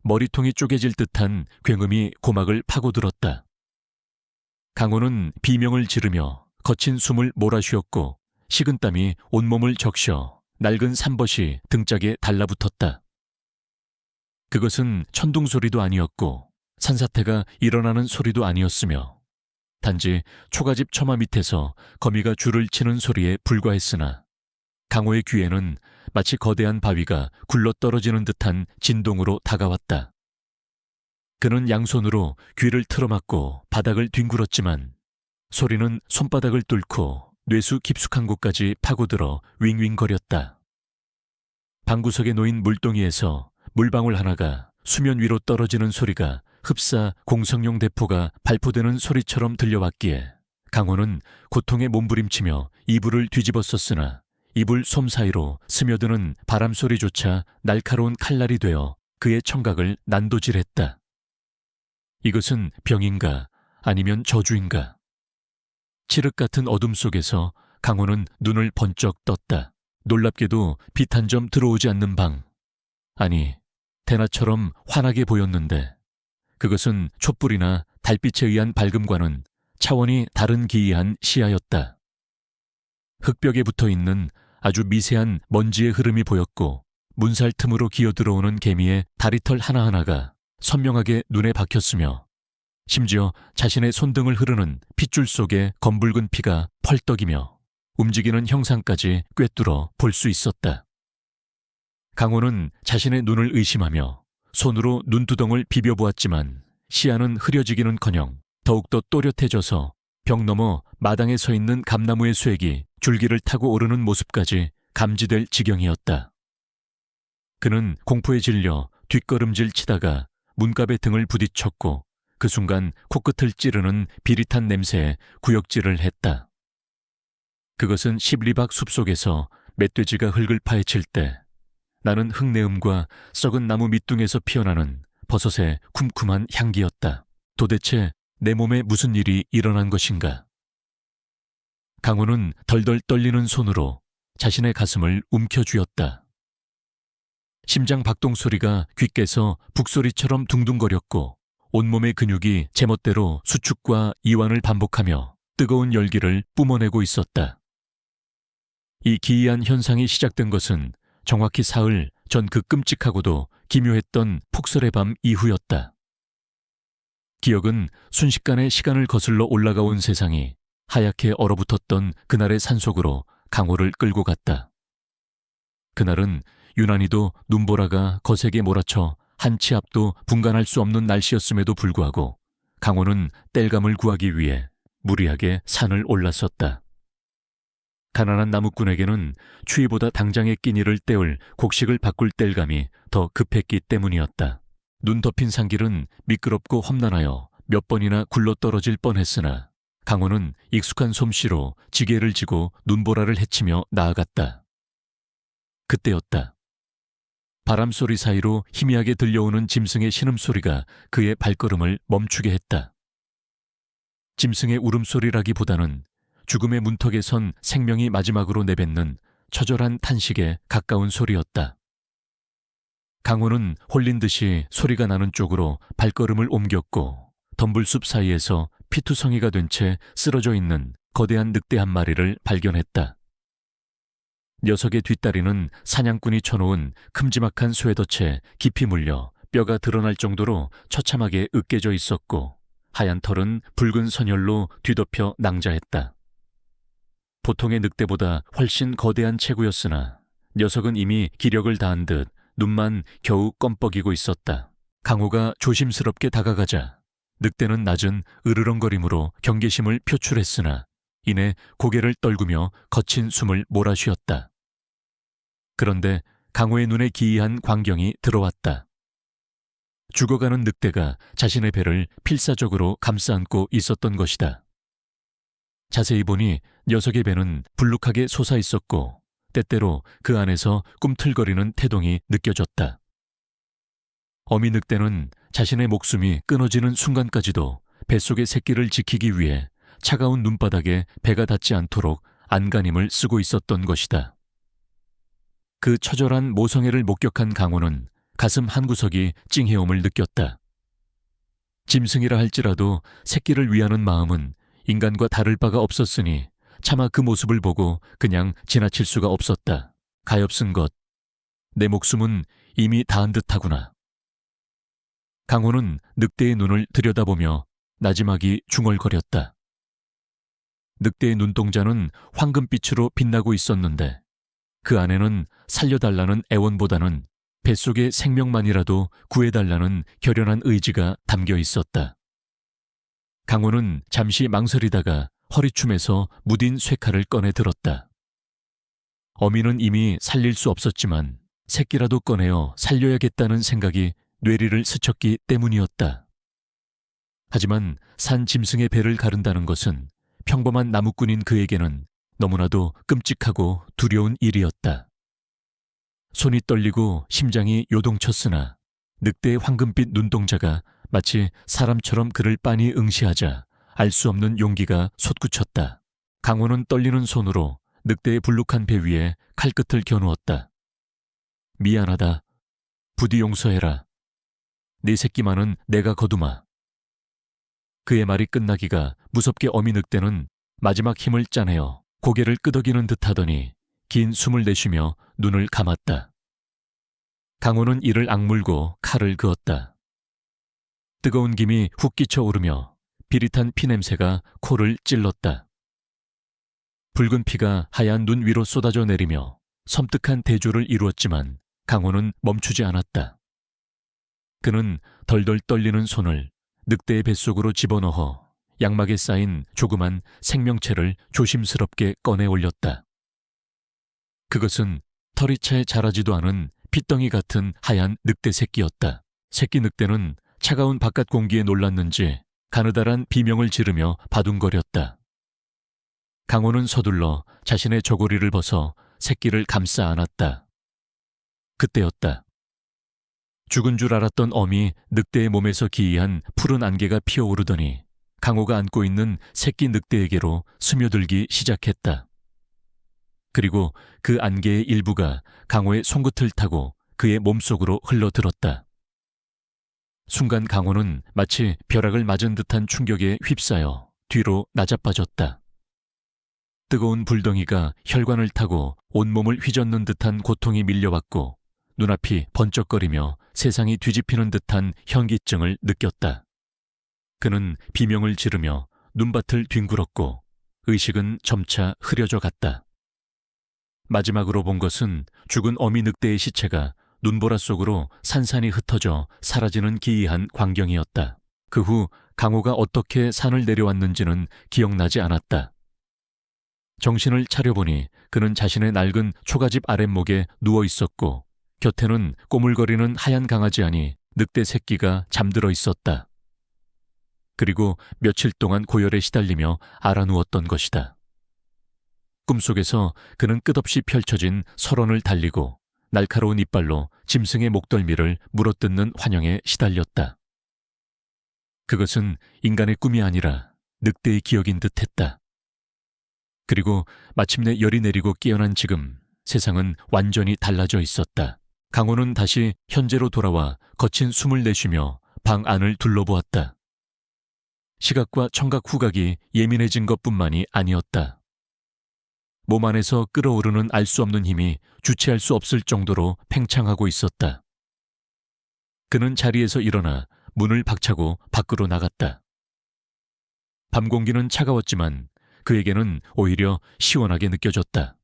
머리통이 쪼개질 듯한 굉음이 고막을 파고들었다. 강호는 비명을 지르며 거친 숨을 몰아쉬었고 식은땀이 온몸을 적셔 낡은 삼벗이 등짝에 달라붙었다. 그것은 천둥 소리도 아니었고 산사태가 일어나는 소리도 아니었으며 단지 초가집 처마 밑에서 거미가 줄을 치는 소리에 불과했으나 강호의 귀에는 마치 거대한 바위가 굴러떨어지는 듯한 진동으로 다가왔다. 그는 양손으로 귀를 틀어막고 바닥을 뒹굴었지만 소리는 손바닥을 뚫고 뇌수 깊숙한 곳까지 파고들어 윙윙거렸다. 방구석에 놓인 물동이에서 물방울 하나가 수면 위로 떨어지는 소리가 흡사 공성용 대포가 발포되는 소리처럼 들려왔기에 강호는 고통에 몸부림치며 이불을 뒤집었었으나 이불 솜 사이로 스며드는 바람소리조차 날카로운 칼날이 되어 그의 청각을 난도질했다. 이것은 병인가 아니면 저주인가? 칠흑 같은 어둠 속에서 강호는 눈을 번쩍 떴다. 놀랍게도 빛 한 점 들어오지 않는 방. 아니, 대낮처럼 환하게 보였는데 그것은 촛불이나 달빛에 의한 밝음과는 차원이 다른 기이한 시야였다. 흙벽에 붙어있는 아주 미세한 먼지의 흐름이 보였고 문살 틈으로 기어들어오는 개미의 다리털 하나하나가 선명하게 눈에 박혔으며 심지어 자신의 손등을 흐르는 핏줄 속에 검붉은 피가 펄떡이며 움직이는 형상까지 꿰뚫어 볼 수 있었다. 강호는 자신의 눈을 의심하며 손으로 눈두덩을 비벼보았지만 시야는 흐려지기는커녕 더욱더 또렷해져서 벽 너머 마당에 서 있는 감나무의 쇠기 줄기를 타고 오르는 모습까지 감지될 지경이었다. 그는 공포에 질려 뒷걸음질 치다가 문갑에 등을 부딪혔고 그 순간 코끝을 찌르는 비릿한 냄새에 구역질을 했다. 그것은 십리박 숲속에서 멧돼지가 흙을 파헤칠 때 나는 흙내음과 썩은 나무 밑둥에서 피어나는 버섯의 쿰쿰한 향기였다. 도대체 내 몸에 무슨 일이 일어난 것인가? 강호는 덜덜 떨리는 손으로 자신의 가슴을 움켜쥐었다. 심장 박동 소리가 귓께서 북소리처럼 둥둥거렸고 온몸의 근육이 제멋대로 수축과 이완을 반복하며 뜨거운 열기를 뿜어내고 있었다. 이 기이한 현상이 시작된 것은 정확히 사흘 전 그 끔찍하고도 기묘했던 폭설의 밤 이후였다. 기억은 순식간에 시간을 거슬러 올라가 온 세상이 하얗게 얼어붙었던 그날의 산속으로 강호를 끌고 갔다. 그날은 유난히도 눈보라가 거세게 몰아쳐 한 치 앞도 분간할 수 없는 날씨였음에도 불구하고 강호는 땔감을 구하기 위해 무리하게 산을 올랐었다. 가난한 나무꾼에게는 추위보다 당장의 끼니를 때울 곡식을 바꿀 땔감이 더 급했기 때문이었다. 눈 덮인 산길은 미끄럽고 험난하여 몇 번이나 굴러떨어질 뻔했으나 강호는 익숙한 솜씨로 지게를 지고 눈보라를 헤치며 나아갔다. 그때였다. 바람소리 사이로 희미하게 들려오는 짐승의 신음소리가 그의 발걸음을 멈추게 했다. 짐승의 울음소리라기보다는 죽음의 문턱에 선 생명이 마지막으로 내뱉는 처절한 탄식에 가까운 소리였다. 강호는 홀린 듯이 소리가 나는 쪽으로 발걸음을 옮겼고 덤불숲 사이에서 피투성이가 된 채 쓰러져 있는 거대한 늑대 한 마리를 발견했다. 녀석의 뒷다리는 사냥꾼이 쳐놓은 큼지막한 쇠덫에 깊이 물려 뼈가 드러날 정도로 처참하게 으깨져 있었고 하얀 털은 붉은 선혈로 뒤덮여 낭자했다. 보통의 늑대보다 훨씬 거대한 체구였으나 녀석은 이미 기력을 다한 듯 눈만 겨우 껌뻑이고 있었다. 강호가 조심스럽게 다가가자 늑대는 낮은 으르렁거림으로 경계심을 표출했으나 이내 고개를 떨구며 거친 숨을 몰아쉬었다. 그런데 강호의 눈에 기이한 광경이 들어왔다. 죽어가는 늑대가 자신의 배를 필사적으로 감싸안고 있었던 것이다. 자세히 보니 녀석의 배는 불룩하게 솟아 있었고 때때로 그 안에서 꿈틀거리는 태동이 느껴졌다. 어미 늑대는 자신의 목숨이 끊어지는 순간까지도 뱃속의 새끼를 지키기 위해 차가운 눈바닥에 배가 닿지 않도록 안간힘을 쓰고 있었던 것이다. 그 처절한 모성애를 목격한 강호는 가슴 한구석이 찡해옴을 느꼈다. 짐승이라 할지라도 새끼를 위하는 마음은 인간과 다를 바가 없었으니 차마 그 모습을 보고 그냥 지나칠 수가 없었다. 가엾은 것, 내 목숨은 이미 다한 듯하구나. 강호는 늑대의 눈을 들여다보며 나지막이 중얼거렸다. 늑대의 눈동자는 황금빛으로 빛나고 있었는데 그 안에는 살려달라는 애원보다는 뱃속의 생명만이라도 구해달라는 결연한 의지가 담겨 있었다. 강호는 잠시 망설이다가 허리춤에서 무딘 쇠칼을 꺼내 들었다. 어미는 이미 살릴 수 없었지만 새끼라도 꺼내어 살려야겠다는 생각이 뇌리를 스쳤기 때문이었다. 하지만 산 짐승의 배를 가른다는 것은 평범한 나무꾼인 그에게는 너무나도 끔찍하고 두려운 일이었다. 손이 떨리고 심장이 요동쳤으나 늑대의 황금빛 눈동자가 마치 사람처럼 그를 빤히 응시하자 알 수 없는 용기가 솟구쳤다. 강호는 떨리는 손으로 늑대의 불룩한 배 위에 칼끝을 겨누었다. 미안하다. 부디 용서해라. 네 새끼만은 내가 거두마. 그의 말이 끝나기가 무섭게 어미 늑대는 마지막 힘을 짜내어 고개를 끄덕이는 듯하더니 긴 숨을 내쉬며 눈을 감았다. 강호는 이를 악물고 칼을 그었다. 뜨거운 김이 훅 끼쳐 오르며 비릿한 피냄새가 코를 찔렀다. 붉은 피가 하얀 눈 위로 쏟아져 내리며 섬뜩한 대조를 이루었지만 강호는 멈추지 않았다. 그는 덜덜 떨리는 손을 늑대의 뱃속으로 집어넣어 양막에 쌓인 조그만 생명체를 조심스럽게 꺼내 올렸다. 그것은 털이 채 자라지도 않은 핏덩이 같은 하얀 늑대 새끼였다. 새끼 늑대는 차가운 바깥 공기에 놀랐는지 가느다란 비명을 지르며 바둥거렸다. 강호는 서둘러 자신의 저고리를 벗어 새끼를 감싸 안았다. 그때였다. 죽은 줄 알았던 어미 늑대의 몸에서 기이한 푸른 안개가 피어오르더니 강호가 안고 있는 새끼 늑대에게로 스며들기 시작했다. 그리고 그 안개의 일부가 강호의 손끝을 타고 그의 몸속으로 흘러들었다. 순간 강호는 마치 벼락을 맞은 듯한 충격에 휩싸여 뒤로 나자빠졌다. 뜨거운 불덩이가 혈관을 타고 온몸을 휘젓는 듯한 고통이 밀려왔고 눈앞이 번쩍거리며 세상이 뒤집히는 듯한 현기증을 느꼈다. 그는 비명을 지르며 눈밭을 뒹굴었고 의식은 점차 흐려져 갔다. 마지막으로 본 것은 죽은 어미 늑대의 시체가 눈보라 속으로 산산이 흩어져 사라지는 기이한 광경이었다. 그 후 강호가 어떻게 산을 내려왔는지는 기억나지 않았다. 정신을 차려보니 그는 자신의 낡은 초가집 아랫목에 누워 있었고 곁에는 꼬물거리는 하얀 강아지 아니 늑대 새끼가 잠들어 있었다. 그리고 며칠 동안 고열에 시달리며 알아누웠던 것이다. 꿈속에서 그는 끝없이 펼쳐진 설원을 달리고 날카로운 이빨로 짐승의 목덜미를 물어뜯는 환영에 시달렸다. 그것은 인간의 꿈이 아니라 늑대의 기억인 듯했다. 그리고 마침내 열이 내리고 깨어난 지금 세상은 완전히 달라져 있었다. 강호는 다시 현재로 돌아와 거친 숨을 내쉬며 방 안을 둘러보았다. 시각과 청각 후각이 예민해진 것뿐만이 아니었다. 몸 안에서 끓어오르는 알 수 없는 힘이 주체할 수 없을 정도로 팽창하고 있었다. 그는 자리에서 일어나 문을 박차고 밖으로 나갔다. 밤 공기는 차가웠지만 그에게는 오히려 시원하게 느껴졌다.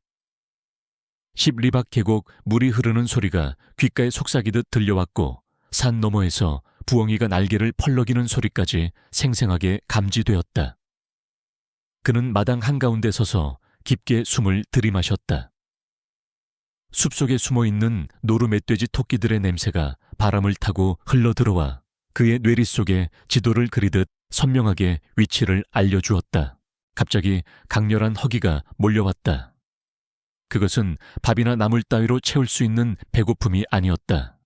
10리박 계곡 물이 흐르는 소리가 귓가에 속삭이듯 들려왔고 산 너머에서 부엉이가 날개를 펄럭이는 소리까지 생생하게 감지되었다. 그는 마당 한가운데 서서 깊게 숨을 들이마셨다. 숲속에 숨어있는 노루 멧돼지 토끼들의 냄새가 바람을 타고 흘러들어와 그의 뇌리 속에 지도를 그리듯 선명하게 위치를 알려주었다. 갑자기 강렬한 허기가 몰려왔다. 그것은 밥이나 나물 따위로 채울 수 있는 배고픔이 아니었다.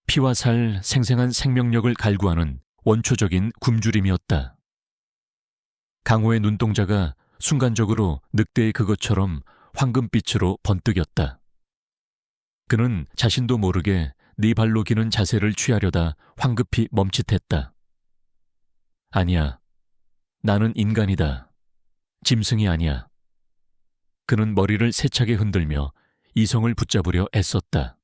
피와 살 생생한 생명력을 갈구하는 원초적인 굶주림이었다. 강호의 눈동자가 순간적으로 늑대의 그것처럼 황금빛으로 번뜩였다. 그는 자신도 모르게 네 발로 기는 자세를 취하려다 황급히 멈칫했다. 아니야. 나는 인간이다. 짐승이 아니야. 그는 머리를 세차게 흔들며 이성을 붙잡으려 애썼다.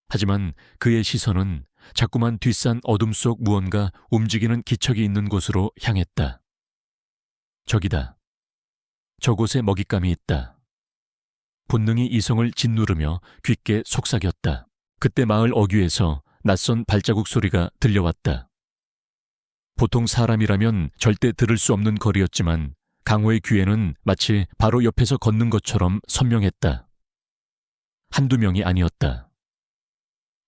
하지만 그의 시선은 자꾸만 뒷산 어둠 속 무언가 움직이는 기척이 있는 곳으로 향했다. 저기다. 저곳에 먹잇감이 있다. 본능이 이성을 짓누르며 깊게 속삭였다. 그때 마을 어귀에서 낯선 발자국 소리가 들려왔다. 보통 사람이라면 절대 들을 수 없는 거리였지만 강호의 귀에는 마치 바로 옆에서 걷는 것처럼 선명했다. 한두 명이 아니었다.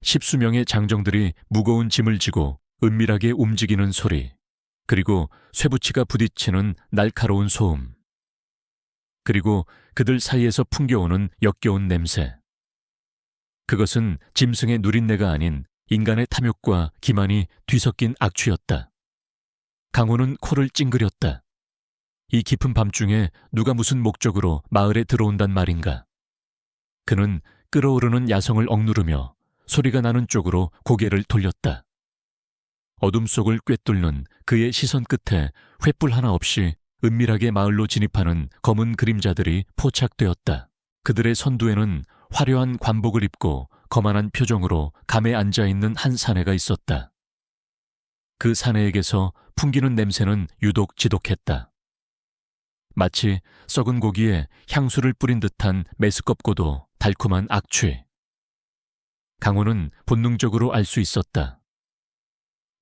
10수명의 장정들이 무거운 짐을 지고 은밀하게 움직이는 소리, 그리고 쇠붙이가 부딪히는 날카로운 소음, 그리고 그들 사이에서 풍겨오는 역겨운 냄새. 그것은 짐승의 누린내가 아닌 인간의 탐욕과 기만이 뒤섞인 악취였다. 강호는 코를 찡그렸다. 이 깊은 밤중에 누가 무슨 목적으로 마을에 들어온단 말인가. 그는 끓어오르는 야성을 억누르며 소리가 나는 쪽으로 고개를 돌렸다. 어둠 속을 꿰뚫는 그의 시선 끝에 횃불 하나 없이 은밀하게 마을로 진입하는 검은 그림자들이 포착되었다. 그들의 선두에는 화려한 관복을 입고 거만한 표정으로 감에 앉아있는 한 사내가 있었다. 그 사내에게서 풍기는 냄새는 유독 지독했다. 마치 썩은 고기에 향수를 뿌린 듯한 메스껍고도 달콤한 악취. 강호는 본능적으로 알 수 있었다.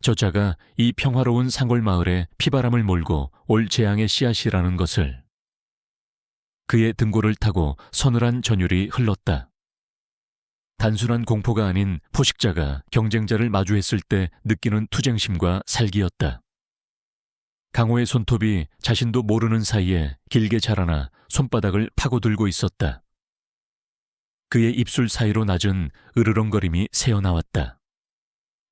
저 자가 이 평화로운 상골마을에 피바람을 몰고 올 재앙의 씨앗이라는 것을. 그의 등골을 타고 서늘한 전율이 흘렀다. 단순한 공포가 아닌 포식자가 경쟁자를 마주했을 때 느끼는 투쟁심과 살기였다. 강호의 손톱이 자신도 모르는 사이에 길게 자라나 손바닥을 파고들고 있었다. 그의 입술 사이로 낮은 으르렁거림이 새어나왔다.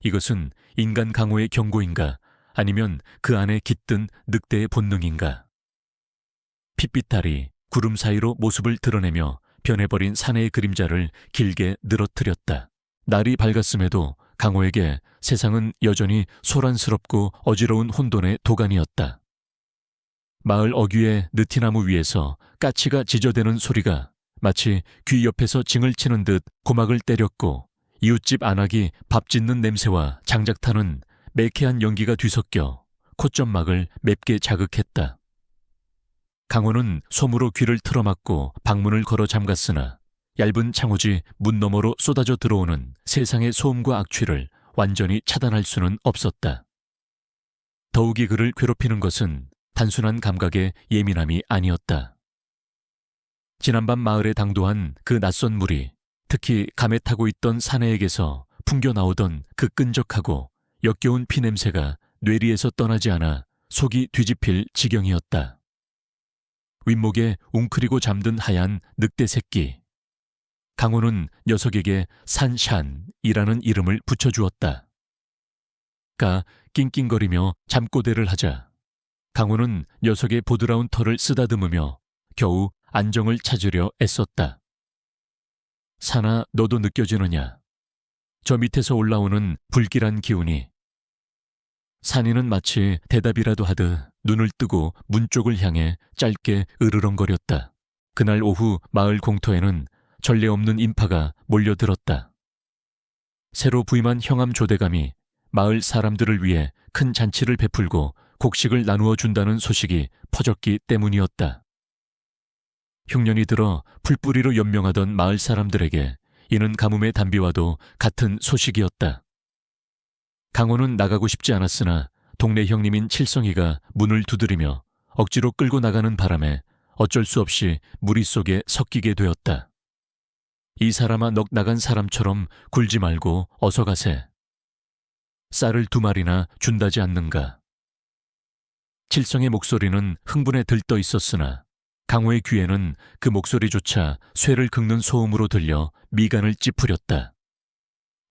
이것은 인간 강호의 경고인가, 아니면 그 안에 깃든 늑대의 본능인가. 핏빛 달이 구름 사이로 모습을 드러내며 변해버린 사내의 그림자를 길게 늘어뜨렸다. 날이 밝았음에도 강호에게 세상은 여전히 소란스럽고 어지러운 혼돈의 도가니였다. 마을 어귀의 느티나무 위에서 까치가 지저대는 소리가 마치 귀 옆에서 징을 치는 듯 고막을 때렸고, 이웃집 안악이 밥 짓는 냄새와 장작 타는 매캐한 연기가 뒤섞여 콧점막을 맵게 자극했다. 강호는 솜으로 귀를 틀어막고 방문을 걸어 잠갔으나 얇은 창호지 문 너머로 쏟아져 들어오는 세상의 소음과 악취를 완전히 차단할 수는 없었다. 더욱이 그를 괴롭히는 것은 단순한 감각의 예민함이 아니었다. 지난밤 마을에 당도한 그 낯선 물이 특히 감에 타고 있던 사내에게서 풍겨나오던 그 끈적하고 역겨운 피냄새가 뇌리에서 떠나지 않아 속이 뒤집힐 지경이었다. 윗목에 웅크리고 잠든 하얀 늑대 새끼. 강호는 녀석에게 산샨이라는 이름을 붙여주었다. 가 낑낑거리며 잠꼬대를 하자 강호는 녀석의 보드라운 털을 쓰다듬으며 겨우 안정을 찾으려 애썼다. 사나, 너도 느껴지느냐? 저 밑에서 올라오는 불길한 기운이. 산이는 마치 대답이라도 하듯 눈을 뜨고 문 쪽을 향해 짧게 으르렁거렸다. 그날 오후 마을 공터에는 전례 없는 인파가 몰려들었다. 새로 부임한 형암 조대감이 마을 사람들을 위해 큰 잔치를 베풀고 곡식을 나누어 준다는 소식이 퍼졌기 때문이었다. 흉년이 들어 풀뿌리로 연명하던 마을 사람들에게 이는 가뭄의 단비와도 같은 소식이었다. 강호는 나가고 싶지 않았으나 동네 형님인 칠성이가 문을 두드리며 억지로 끌고 나가는 바람에 어쩔 수 없이 무리 속에 섞이게 되었다. 이 사람아, 넋 나간 사람처럼 굴지 말고 어서 가세. 쌀을 2마리나 준다지 않는가. 칠성의 목소리는 흥분에 들떠 있었으나 강호의 귀에는 그 목소리조차 쇠를 긁는 소음으로 들려 미간을 찌푸렸다.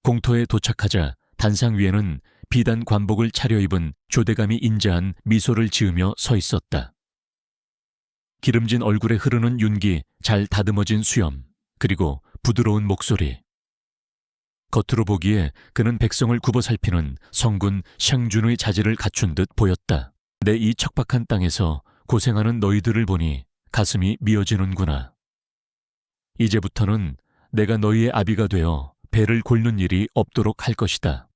공터에 도착하자 단상 위에는 비단 관복을 차려입은 조대감이 인자한 미소를 지으며 서 있었다. 기름진 얼굴에 흐르는 윤기, 잘 다듬어진 수염, 그리고 부드러운 목소리. 겉으로 보기에 그는 백성을 굽어 살피는 성군 샹준의 자질을 갖춘 듯 보였다. 내 이 척박한 땅에서 고생하는 너희들을 보니 가슴이 미어지는구나. 이제부터는 내가 너희의 아비가 되어 배를 곪는 일이 없도록 할 것이다.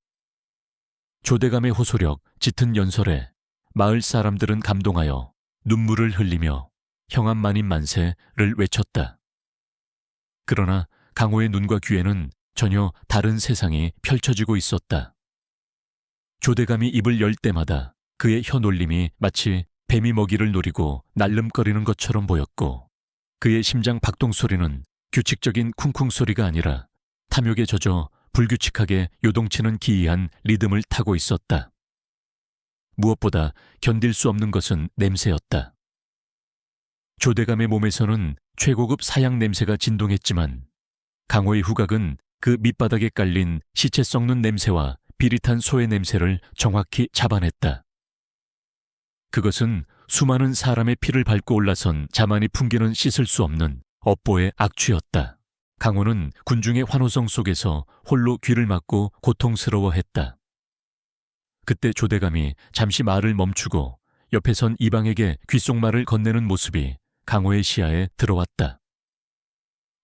조대감의 호소력, 짙은 연설에 마을 사람들은 감동하여 눈물을 흘리며 형암만인 만세를 외쳤다. 그러나 강호의 눈과 귀에는 전혀 다른 세상이 펼쳐지고 있었다. 조대감이 입을 열 때마다 그의 혀놀림이 마치 뱀이 먹이를 노리고 날름거리는 것처럼 보였고, 그의 심장 박동 소리는 규칙적인 쿵쿵 소리가 아니라 탐욕에 젖어 불규칙하게 요동치는 기이한 리듬을 타고 있었다. 무엇보다 견딜 수 없는 것은 냄새였다. 조대감의 몸에서는 최고급 사양 냄새가 진동했지만 강호의 후각은 그 밑바닥에 깔린 시체 썩는 냄새와 비릿한 소의 냄새를 정확히 잡아냈다. 그것은 수많은 사람의 피를 밟고 올라선 자만이 풍기는 씻을 수 없는 업보의 악취였다. 강호는 군중의 환호성 속에서 홀로 귀를 막고 고통스러워했다. 그때 조대감이 잠시 말을 멈추고 옆에 선 이방에게 귓속말을 건네는 모습이 강호의 시야에 들어왔다.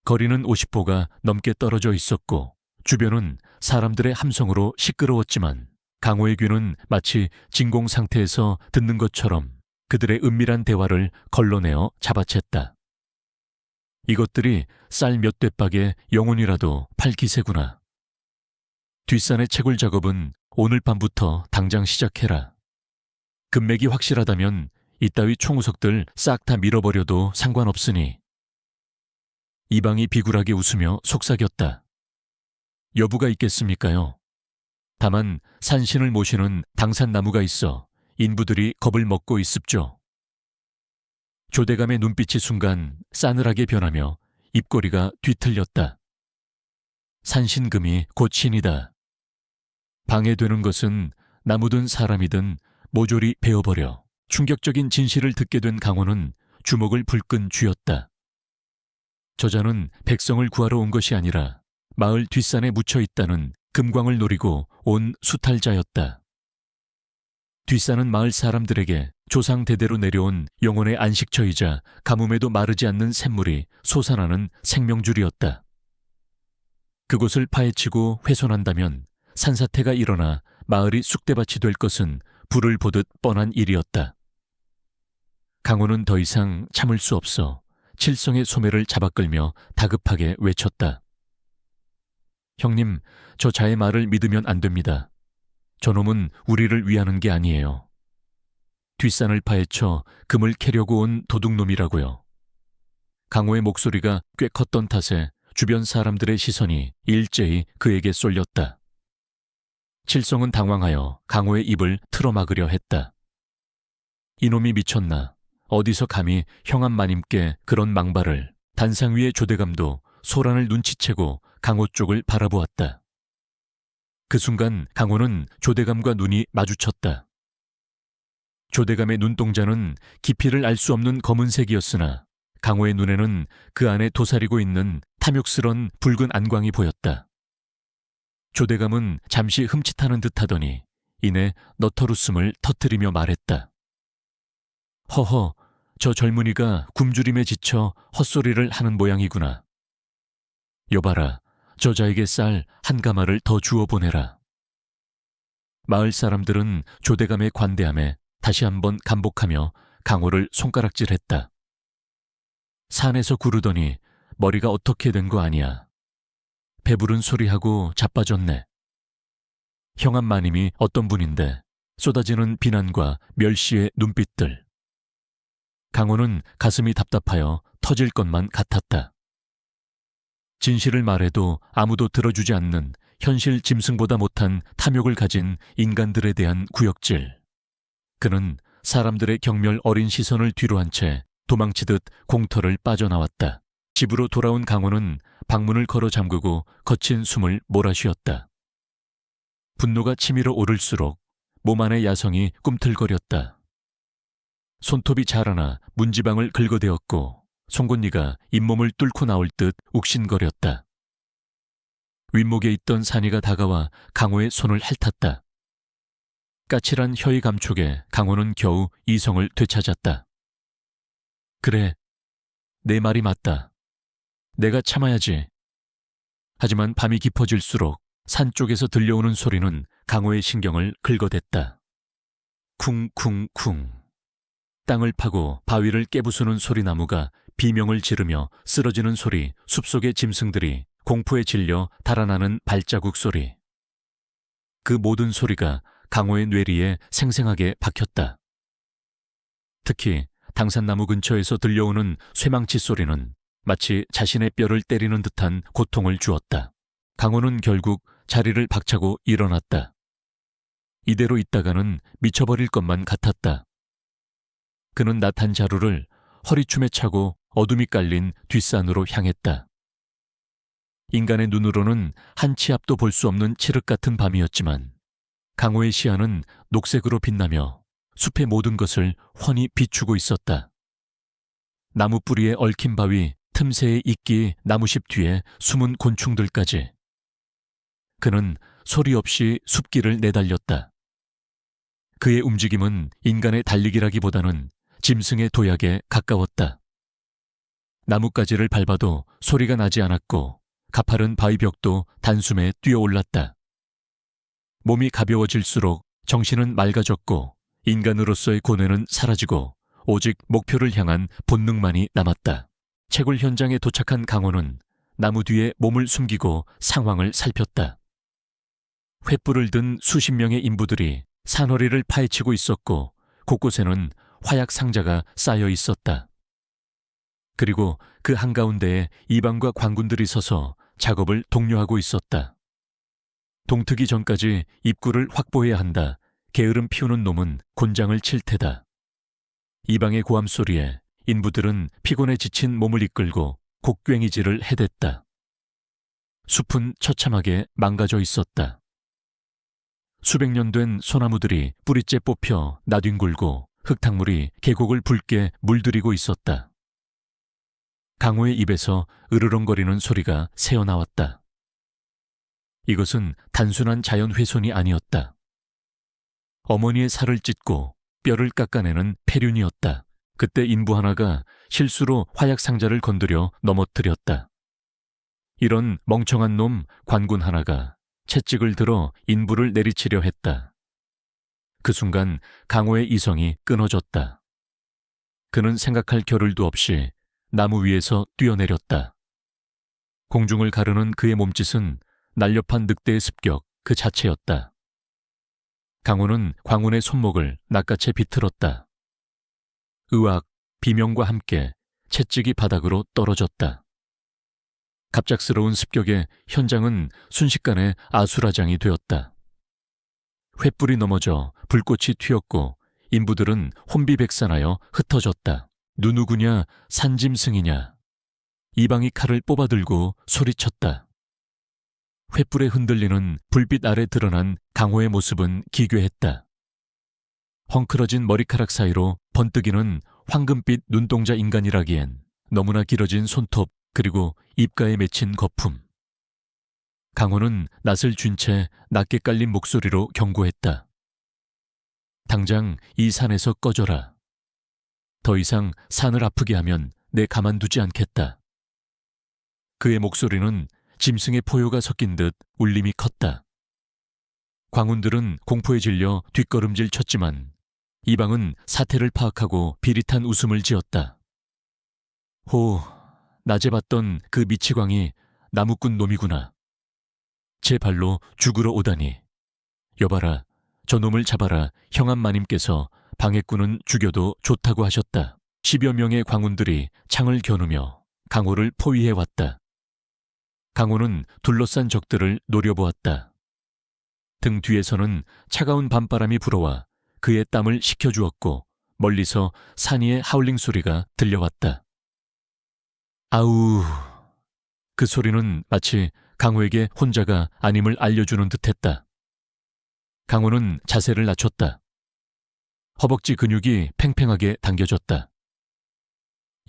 거리는 50보가 넘게 떨어져 있었고 주변은 사람들의 함성으로 시끄러웠지만 강호의 귀는 마치 진공 상태에서 듣는 것처럼 그들의 은밀한 대화를 걸러내어 잡아챘다. 이것들이 쌀 몇 대박에 영혼이라도 팔 기세구나. 뒷산의 채굴 작업은 오늘 밤부터 당장 시작해라. 금맥이 확실하다면 이따위 총우석들 싹 다 밀어버려도 상관없으니. 이방이 비굴하게 웃으며 속삭였다. 여부가 있겠습니까요? 다만 산신을 모시는 당산나무가 있어 인부들이 겁을 먹고 있습죠. 조대감의 눈빛이 순간 싸늘하게 변하며 입꼬리가 뒤틀렸다. 산신금이 곧 신이다. 방해되는 것은 나무든 사람이든 모조리 베어버려. 충격적인 진실을 듣게 된 강호는 주먹을 불끈 쥐었다. 저자는 백성을 구하러 온 것이 아니라 마을 뒷산에 묻혀 있다는 금광을 노리고 온 수탈자였다. 뒷산은 마을 사람들에게 조상 대대로 내려온 영혼의 안식처이자 가뭄에도 마르지 않는 샘물이 솟아나는 생명줄이었다. 그곳을 파헤치고 훼손한다면 산사태가 일어나 마을이 쑥대밭이 될 것은 불을 보듯 뻔한 일이었다. 강호는 더 이상 참을 수 없어 칠성의 소매를 잡아끌며 다급하게 외쳤다. 형님, 저 자의 말을 믿으면 안 됩니다. 저놈은 우리를 위하는 게 아니에요. 뒷산을 파헤쳐 금을 캐려고 온 도둑놈이라고요. 강호의 목소리가 꽤 컸던 탓에 주변 사람들의 시선이 일제히 그에게 쏠렸다. 칠성은 당황하여 강호의 입을 틀어막으려 했다. 이놈이 미쳤나. 어디서 감히 형암마님께 그런 망발을. 단상 위의 조대감도 소란을 눈치채고 강호 쪽을 바라보았다. 그 순간 강호는 조대감과 눈이 마주쳤다. 조대감의 눈동자는 깊이를 알 수 없는 검은색이었으나 강호의 눈에는 그 안에 도사리고 있는 탐욕스런 붉은 안광이 보였다. 조대감은 잠시 흠칫하는 듯하더니 이내 너털웃음을 터뜨리며 말했다. 허허, 저 젊은이가 굶주림에 지쳐 헛소리를 하는 모양이구나. 여봐라, 저자에게 쌀 한 가마를 더 주어 보내라. 마을 사람들은 조대감의 관대함에 다시 한번 감복하며 강호를 손가락질했다. 산에서 구르더니 머리가 어떻게 된 거 아니야. 배부른 소리하고 자빠졌네. 형암마님이 어떤 분인데 쏟아지는 비난과 멸시의 눈빛들. 강호는 가슴이 답답하여 터질 것만 같았다. 진실을 말해도 아무도 들어주지 않는 현실 짐승보다 못한 탐욕을 가진 인간들에 대한 구역질. 그는 사람들의 경멸 어린 시선을 뒤로 한 채 도망치듯 공터를 빠져나왔다. 집으로 돌아온 강호는 방문을 걸어 잠그고 거친 숨을 몰아쉬었다. 분노가 치밀어 오를수록 몸 안의 야성이 꿈틀거렸다. 손톱이 자라나 문지방을 긁어대었고 송곳니가 잇몸을 뚫고 나올 듯 욱신거렸다. 윗목에 있던 산이가 다가와 강호의 손을 핥았다. 까칠한 혀의 감촉에 강호는 겨우 이성을 되찾았다. 그래, 내 말이 맞다. 내가 참아야지. 하지만 밤이 깊어질수록 산 쪽에서 들려오는 소리는 강호의 신경을 긁어댔다. 쿵쿵쿵. 땅을 파고 바위를 깨부수는 소리나무가 비명을 지르며 쓰러지는 소리, 숲속의 짐승들이 공포에 질려 달아나는 발자국 소리. 그 모든 소리가 강호의 뇌리에 생생하게 박혔다. 특히 당산나무 근처에서 들려오는 쇠망치 소리는 마치 자신의 뼈를 때리는 듯한 고통을 주었다. 강호는 결국 자리를 박차고 일어났다. 이대로 있다가는 미쳐버릴 것만 같았다. 그는 나탄 자루를 허리춤에 차고 어둠이 깔린 뒷산으로 향했다. 인간의 눈으로는 한 치 앞도 볼 수 없는 칠흑 같은 밤이었지만 강호의 시야는 녹색으로 빛나며 숲의 모든 것을 훤히 비추고 있었다. 나무 뿌리에 얽힌 바위, 틈새에 있기 나무십 뒤에 숨은 곤충들까지. 그는 소리 없이 숲길을 내달렸다. 그의 움직임은 인간의 달리기라기보다는 짐승의 도약에 가까웠다. 나뭇가지를 밟아도 소리가 나지 않았고 가파른 바위벽도 단숨에 뛰어올랐다. 몸이 가벼워질수록 정신은 맑아졌고 인간으로서의 고뇌는 사라지고 오직 목표를 향한 본능만이 남았다. 채굴 현장에 도착한 강호는 나무 뒤에 몸을 숨기고 상황을 살폈다. 횃불을 든 수십 명의 인부들이 산허리를 파헤치고 있었고 곳곳에는 화약 상자가 쌓여 있었다. 그리고 그 한가운데에 이방과 관군들이 서서 작업을 독려하고 있었다. 동트기 전까지 입구를 확보해야 한다. 게으름 피우는 놈은 곤장을 칠 테다. 이방의 고함 소리에 인부들은 피곤에 지친 몸을 이끌고 곡괭이질을 해댔다. 숲은 처참하게 망가져 있었다. 수백 년 된 소나무들이 뿌리째 뽑혀 나뒹굴고 흙탕물이 계곡을 붉게 물들이고 있었다. 강호의 입에서 으르렁거리는 소리가 새어나왔다. 이것은 단순한 자연훼손이 아니었다. 어머니의 살을 찢고 뼈를 깎아내는 폐륜이었다. 그때 인부 하나가 실수로 화약 상자를 건드려 넘어뜨렸다. 이런 멍청한 놈 관군 하나가 채찍을 들어 인부를 내리치려 했다. 그 순간 강호의 이성이 끊어졌다. 그는 생각할 겨를도 없이 나무 위에서 뛰어내렸다. 공중을 가르는 그의 몸짓은 날렵한 늑대의 습격 그 자체였다. 강호는 광운의 손목을 낚아채 비틀었다. 으악, 비명과 함께 채찍이 바닥으로 떨어졌다. 갑작스러운 습격에 현장은 순식간에 아수라장이 되었다. 횃불이 넘어져 불꽃이 튀었고 인부들은 혼비백산하여 흩어졌다. 누누구냐 산짐승이냐. 이방이 칼을 뽑아들고 소리쳤다. 횃불에 흔들리는 불빛 아래 드러난 강호의 모습은 기괴했다. 헝클어진 머리카락 사이로 번뜩이는 황금빛 눈동자 인간이라기엔 너무나 길어진 손톱 그리고 입가에 맺힌 거품. 강호는 낯을 쥔 채 낮게 깔린 목소리로 경고했다. 당장 이 산에서 꺼져라. 더 이상 산을 아프게 하면 내 가만두지 않겠다. 그의 목소리는 짐승의 포효가 섞인 듯 울림이 컸다. 광운들은 공포에 질려 뒷걸음질 쳤지만 이방은 사태를 파악하고 비릿한 웃음을 지었다. 호, 낮에 봤던 그 미치광이 나무꾼 놈이구나. 제 발로 죽으러 오다니. 여봐라, 저 놈을 잡아라. 형암 마님께서 방해꾼은 죽여도 좋다고 하셨다. 10여 명의 광운들이 창을 겨누며 강호를 포위해왔다. 강호는 둘러싼 적들을 노려보았다. 등 뒤에서는 차가운 밤바람이 불어와 그의 땀을 식혀주었고 멀리서 산이의 하울링 소리가 들려왔다. 아우. 그 소리는 마치 강호에게 혼자가 아님을 알려주는 듯했다. 강호는 자세를 낮췄다. 허벅지 근육이 팽팽하게 당겨졌다.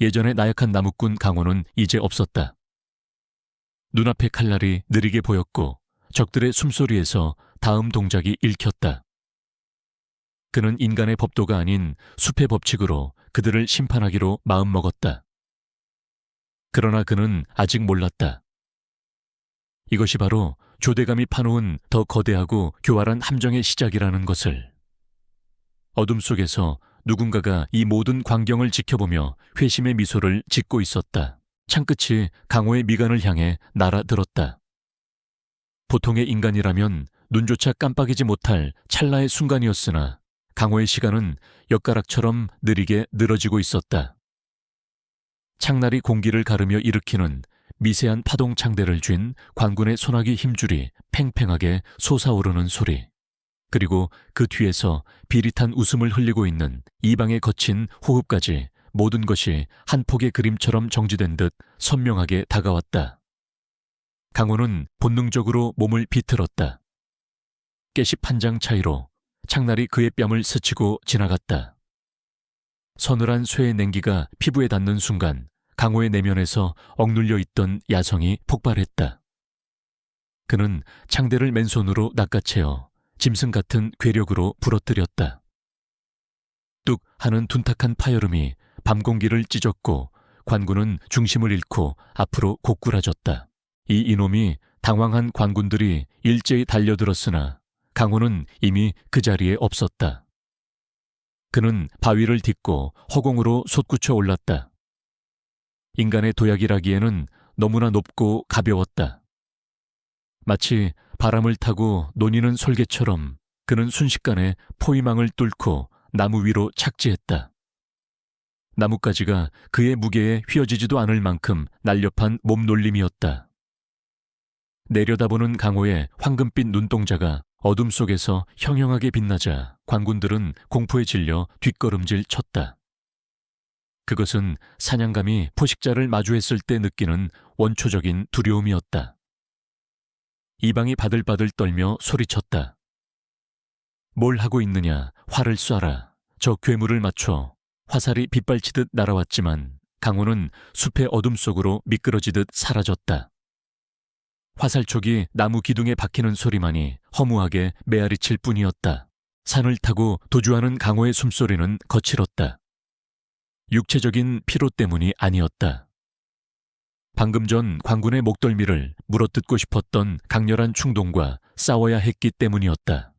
예전에 나약한 나무꾼 강호는 이제 없었다. 눈앞의 칼날이 느리게 보였고 적들의 숨소리에서 다음 동작이 읽혔다. 그는 인간의 법도가 아닌 숲의 법칙으로 그들을 심판하기로 마음먹었다. 그러나 그는 아직 몰랐다. 이것이 바로 조대감이 파놓은 더 거대하고 교활한 함정의 시작이라는 것을. 어둠 속에서 누군가가 이 모든 광경을 지켜보며 회심의 미소를 짓고 있었다. 창끝이 강호의 미간을 향해 날아들었다. 보통의 인간이라면 눈조차 깜빡이지 못할 찰나의 순간이었으나 강호의 시간은 엿가락처럼 느리게 늘어지고 있었다. 창날이 공기를 가르며 일으키는 미세한 파동 창대를 쥔 관군의 소나기 힘줄이 팽팽하게 솟아오르는 소리, 그리고 그 뒤에서 비릿한 웃음을 흘리고 있는 이방의 거친 호흡까지 모든 것이 한 폭의 그림처럼 정지된 듯 선명하게 다가왔다. 강호는 본능적으로 몸을 비틀었다. 깨십 한 장 차이로 창날이 그의 뺨을 스치고 지나갔다. 서늘한 쇠의 냉기가 피부에 닿는 순간 강호의 내면에서 억눌려 있던 야성이 폭발했다. 그는 창대를 맨손으로 낚아채어 짐승 같은 괴력으로 부러뜨렸다. 뚝 하는 둔탁한 파열음이 밤 공기를 찢었고 관군은 중심을 잃고 앞으로 고꾸라졌다. 이 이놈이 당황한 관군들이 일제히 달려들었으나 강호는 이미 그 자리에 없었다. 그는 바위를 딛고 허공으로 솟구쳐 올랐다. 인간의 도약이라기에는 너무나 높고 가벼웠다. 마치 바람을 타고 논이는 솔개처럼 그는 순식간에 포위망을 뚫고 나무 위로 착지했다. 나뭇가지가 그의 무게에 휘어지지도 않을 만큼 날렵한 몸놀림이었다. 내려다보는 강호의 황금빛 눈동자가 어둠 속에서 형형하게 빛나자 관군들은 공포에 질려 뒷걸음질 쳤다. 그것은 사냥감이 포식자를 마주했을 때 느끼는 원초적인 두려움이었다. 이방이 바들바들 떨며 소리쳤다. 뭘 하고 있느냐, 활을 쏴라. 저 괴물을 맞춰. 화살이 빗발치듯 날아왔지만 강호는 숲의 어둠 속으로 미끄러지듯 사라졌다. 화살촉이 나무 기둥에 박히는 소리만이 허무하게 메아리칠 뿐이었다. 산을 타고 도주하는 강호의 숨소리는 거칠었다. 육체적인 피로 때문이 아니었다. 방금 전 관군의 목덜미를 물어뜯고 싶었던 강렬한 충동과 싸워야 했기 때문이었다.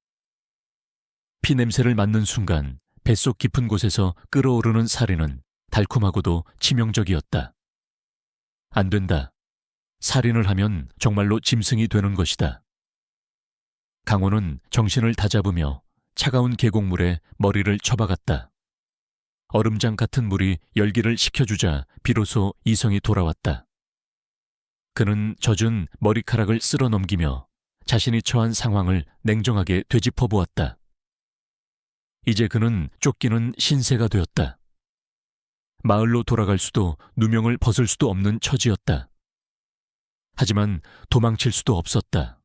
피 냄새를 맡는 순간 뱃속 깊은 곳에서 끓어오르는 살인은 달콤하고도 치명적이었다. 안 된다. 살인을 하면 정말로 짐승이 되는 것이다. 강호는 정신을 다잡으며 차가운 계곡물에 머리를 쳐박았다. 얼음장 같은 물이 열기를 식혀주자 비로소 이성이 돌아왔다. 그는 젖은 머리카락을 쓸어 넘기며 자신이 처한 상황을 냉정하게 되짚어 보았다. 이제 그는 쫓기는 신세가 되었다. 마을로 돌아갈 수도 누명을 벗을 수도 없는 처지였다. 하지만 도망칠 수도 없었다.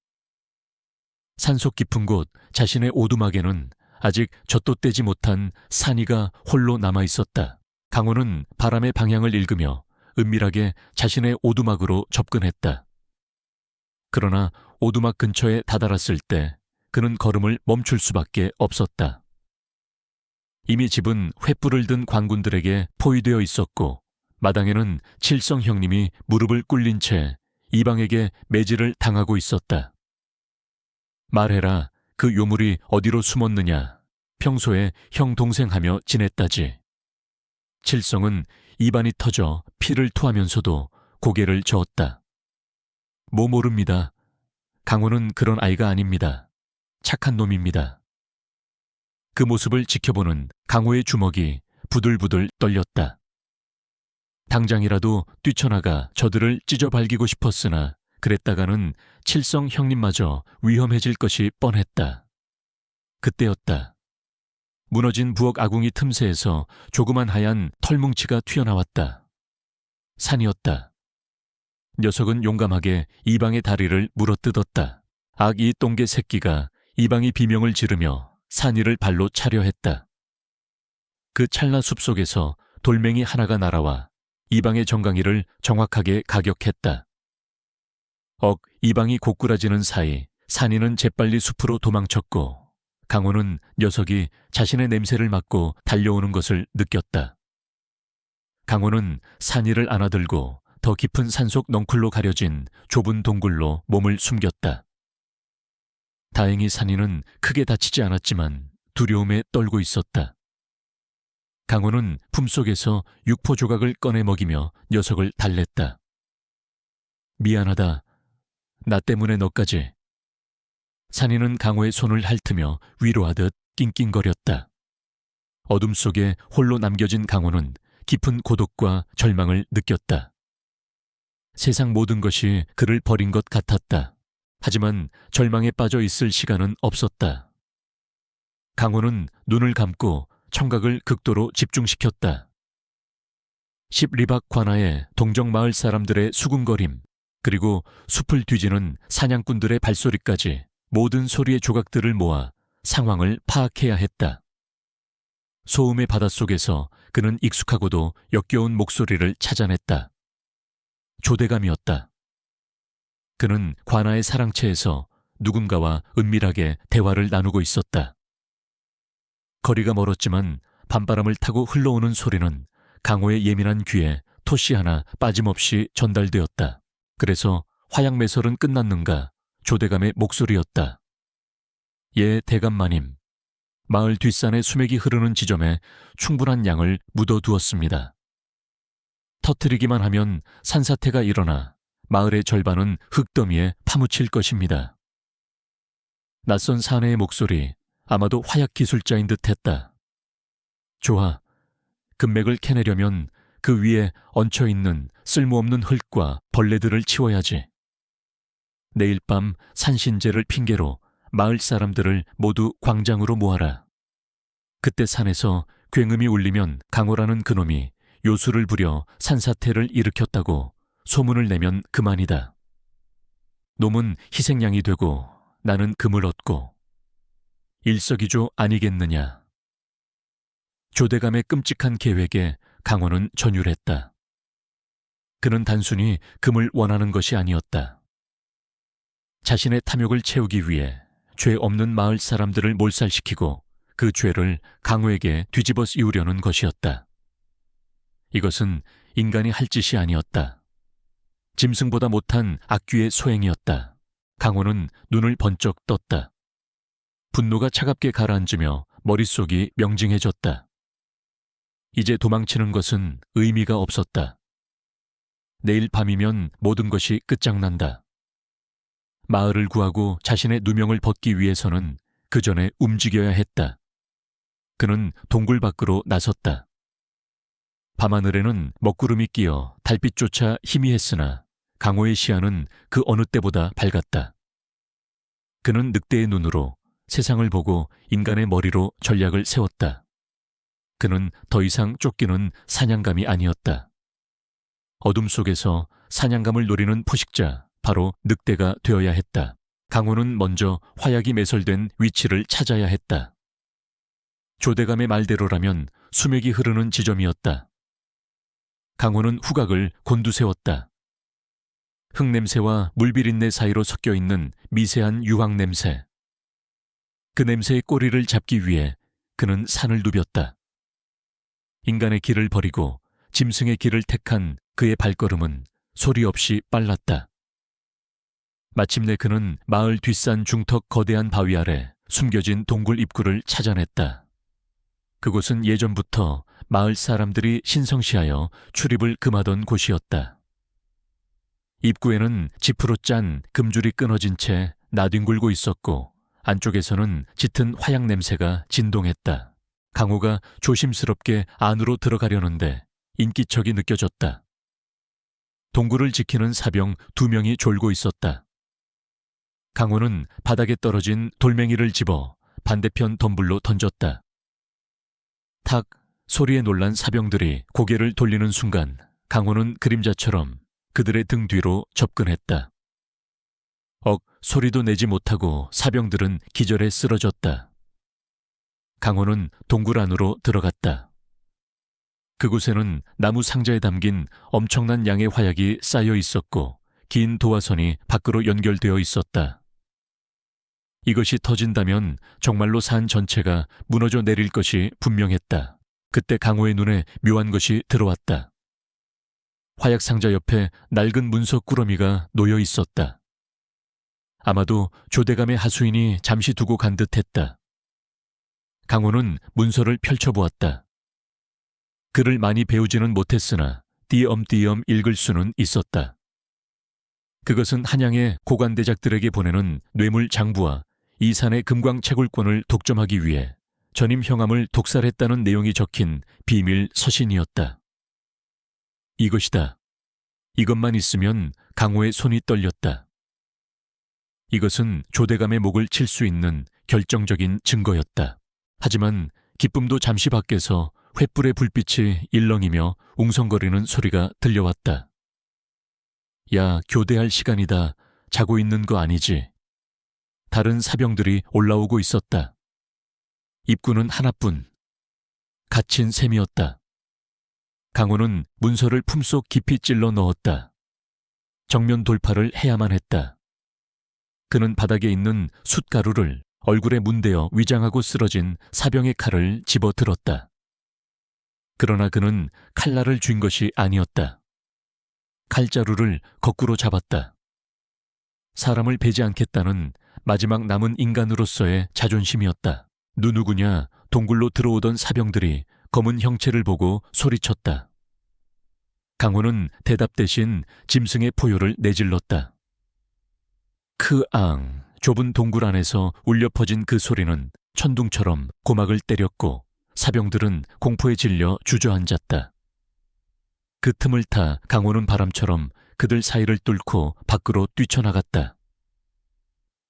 산속 깊은 곳 자신의 오두막에는 아직 젖도 떼지 못한 산이가 홀로 남아있었다. 강호는 바람의 방향을 읽으며 은밀하게 자신의 오두막으로 접근했다. 그러나 오두막 근처에 다다랐을 때 그는 걸음을 멈출 수밖에 없었다. 이미 집은 횃불을 든 관군들에게 포위되어 있었고 마당에는 칠성 형님이 무릎을 꿇린 채 이방에게 매질을 당하고 있었다. 말해라, 그 요물이 어디로 숨었느냐. 평소에 형 동생하며 지냈다지. 칠성은 입안이 터져 피를 토하면서도 고개를 저었다. 뭐 모릅니다. 강호는 그런 아이가 아닙니다. 착한 놈입니다. 그 모습을 지켜보는 강호의 주먹이 부들부들 떨렸다. 당장이라도 뛰쳐나가 저들을 찢어발기고 싶었으나 그랬다가는 칠성 형님마저 위험해질 것이 뻔했다. 그때였다. 무너진 부엌 아궁이 틈새에서 조그만 하얀 털뭉치가 튀어나왔다. 산이었다. 녀석은 용감하게 이방의 다리를 물어뜯었다. 아기 똥개 새끼가 이방이 비명을 지르며 산이를 발로 차려 했다. 그 찰나 숲속에서 돌멩이 하나가 날아와 이방의 정강이를 정확하게 가격했다. 이방이 고꾸라지는 사이 산이는 재빨리 숲으로 도망쳤고 강호는 녀석이 자신의 냄새를 맡고 달려오는 것을 느꼈다. 강호는 산이를 안아들고 더 깊은 산속 넝쿨로 가려진 좁은 동굴로 몸을 숨겼다. 다행히 산이는 크게 다치지 않았지만 두려움에 떨고 있었다. 강호는 품속에서 육포 조각을 꺼내 먹이며 녀석을 달랬다. 미안하다. 나 때문에 너까지. 산이는 강호의 손을 핥으며 위로하듯 낑낑거렸다. 어둠 속에 홀로 남겨진 강호는 깊은 고독과 절망을 느꼈다. 세상 모든 것이 그를 버린 것 같았다. 하지만 절망에 빠져 있을 시간은 없었다. 강호는 눈을 감고 청각을 극도로 집중시켰다. 10리박 관하의 동정마을 사람들의 수군거림, 그리고 숲을 뒤지는 사냥꾼들의 발소리까지 모든 소리의 조각들을 모아 상황을 파악해야 했다. 소음의 바닷속에서 그는 익숙하고도 역겨운 목소리를 찾아냈다. 조대감이었다. 그는 관아의 사랑채에서 누군가와 은밀하게 대화를 나누고 있었다. 거리가 멀었지만 밤바람을 타고 흘러오는 소리는 강호의 예민한 귀에 토시 하나 빠짐없이 전달되었다. 그래서 화양매설은 끝났는가 조대감의 목소리였다. 예, 대감마님. 마을 뒷산에 수맥이 흐르는 지점에 충분한 양을 묻어두었습니다. 터뜨리기만 하면 산사태가 일어나 마을의 절반은 흙더미에 파묻힐 것입니다. 낯선 사내의 목소리, 아마도 화약 기술자인 듯했다. 좋아. 금맥을 캐내려면 그 위에 얹혀있는 쓸모없는 흙과 벌레들을 치워야지. 내일 밤 산신제를 핑계로 마을 사람들을 모두 광장으로 모아라. 그때 산에서 굉음이 울리면 강호라는 그놈이 요술을 부려 산사태를 일으켰다고 소문을 내면 그만이다. 놈은 희생양이 되고 나는 금을 얻고 일석이조 아니겠느냐. 조대감의 끔찍한 계획에 강호는 전율했다. 그는 단순히 금을 원하는 것이 아니었다. 자신의 탐욕을 채우기 위해 죄 없는 마을 사람들을 몰살시키고 그 죄를 강호에게 뒤집어 씌우려는 것이었다. 이것은 인간이 할 짓이 아니었다. 짐승보다 못한 악귀의 소행이었다. 강호는 눈을 번쩍 떴다. 분노가 차갑게 가라앉으며 머릿속이 명징해졌다. 이제 도망치는 것은 의미가 없었다. 내일 밤이면 모든 것이 끝장난다. 마을을 구하고 자신의 누명을 벗기 위해서는 그 전에 움직여야 했다. 그는 동굴 밖으로 나섰다. 밤하늘에는 먹구름이 끼어 달빛조차 희미했으나 강호의 시야는 그 어느 때보다 밝았다. 그는 늑대의 눈으로 세상을 보고 인간의 머리로 전략을 세웠다. 그는 더 이상 쫓기는 사냥감이 아니었다. 어둠 속에서 사냥감을 노리는 포식자, 바로 늑대가 되어야 했다. 강호는 먼저 화약이 매설된 위치를 찾아야 했다. 조대감의 말대로라면 수맥이 흐르는 지점이었다. 강호는 후각을 곤두세웠다. 흙냄새와 물비린내 사이로 섞여있는 미세한 유황냄새. 그 냄새의 꼬리를 잡기 위해 그는 산을 누볐다. 인간의 길을 버리고 짐승의 길을 택한 그의 발걸음은 소리 없이 빨랐다. 마침내 그는 마을 뒷산 중턱 거대한 바위 아래 숨겨진 동굴 입구를 찾아냈다. 그곳은 예전부터 마을 사람들이 신성시하여 출입을 금하던 곳이었다. 입구에는 지프로 짠 금줄이 끊어진 채 나뒹굴고 있었고 안쪽에서는 짙은 화약 냄새가 진동했다. 강호가 조심스럽게 안으로 들어가려는데 인기척이 느껴졌다. 동굴을 지키는 사병 2명이 졸고 있었다. 강호는 바닥에 떨어진 돌멩이를 집어 반대편 덤불로 던졌다. 탁 소리에 놀란 사병들이 고개를 돌리는 순간 강호는 그림자처럼 그들의 등 뒤로 접근했다. 소리도 내지 못하고 사병들은 기절해 쓰러졌다. 강호는 동굴 안으로 들어갔다. 그곳에는 나무 상자에 담긴 엄청난 양의 화약이 쌓여 있었고 긴 도화선이 밖으로 연결되어 있었다. 이것이 터진다면 정말로 산 전체가 무너져 내릴 것이 분명했다. 그때 강호의 눈에 묘한 것이 들어왔다. 화약 상자 옆에 낡은 문서 꾸러미가 놓여 있었다. 아마도 조대감의 하수인이 잠시 두고 간 듯했다. 강호는 문서를 펼쳐보았다. 글을 많이 배우지는 못했으나 띄엄띄엄 읽을 수는 있었다. 그것은 한양의 고관대작들에게 보내는 뇌물 장부와 이산의 금광채굴권을 독점하기 위해 전임 형함을 독살했다는 내용이 적힌 비밀 서신이었다. 이것이다. 이것만 있으면 강호의 손이 떨렸다. 이것은 조대감의 목을 칠 수 있는 결정적인 증거였다. 하지만 기쁨도 잠시 밖에서 횃불의 불빛이 일렁이며 웅성거리는 소리가 들려왔다. 야, 교대할 시간이다. 자고 있는 거 아니지? 다른 사병들이 올라오고 있었다. 입구는 하나뿐. 갇힌 셈이었다. 강호는 문서를 품속 깊이 찔러 넣었다. 정면 돌파를 해야만 했다. 그는 바닥에 있는 숯가루를 얼굴에 문대어 위장하고 쓰러진 사병의 칼을 집어들었다. 그러나 그는 칼날을 쥔 것이 아니었다. 칼자루를 거꾸로 잡았다. 사람을 베지 않겠다는 마지막 남은 인간으로서의 자존심이었다. 누구냐 동굴로 들어오던 사병들이 검은 형체를 보고 소리쳤다. 강호는 대답 대신 짐승의 포효를 내질렀다. 크앙, 좁은 동굴 안에서 울려 퍼진 그 소리는 천둥처럼 고막을 때렸고 사병들은 공포에 질려 주저앉았다. 그 틈을 타 강호는 바람처럼 그들 사이를 뚫고 밖으로 뛰쳐나갔다.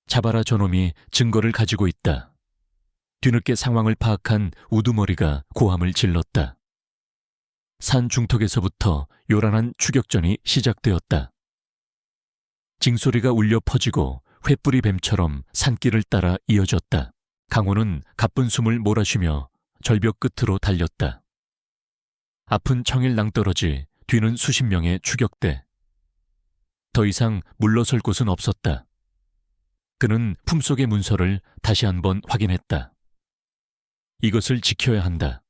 잡아라 저놈이 증거를 가지고 있다. 뒤늦게 상황을 파악한 우두머리가 고함을 질렀다. 산 중턱에서부터 요란한 추격전이 시작되었다. 징소리가 울려 퍼지고 횃불이 뱀처럼 산길을 따라 이어졌다. 강호는 가쁜 숨을 몰아쉬며 절벽 끝으로 달렸다. 앞은 청일 낭떠러지, 뒤는 수십 명의 추격대. 더 이상 물러설 곳은 없었다. 그는 품속의 문서를 다시 한번 확인했다. 이것을 지켜야 한다.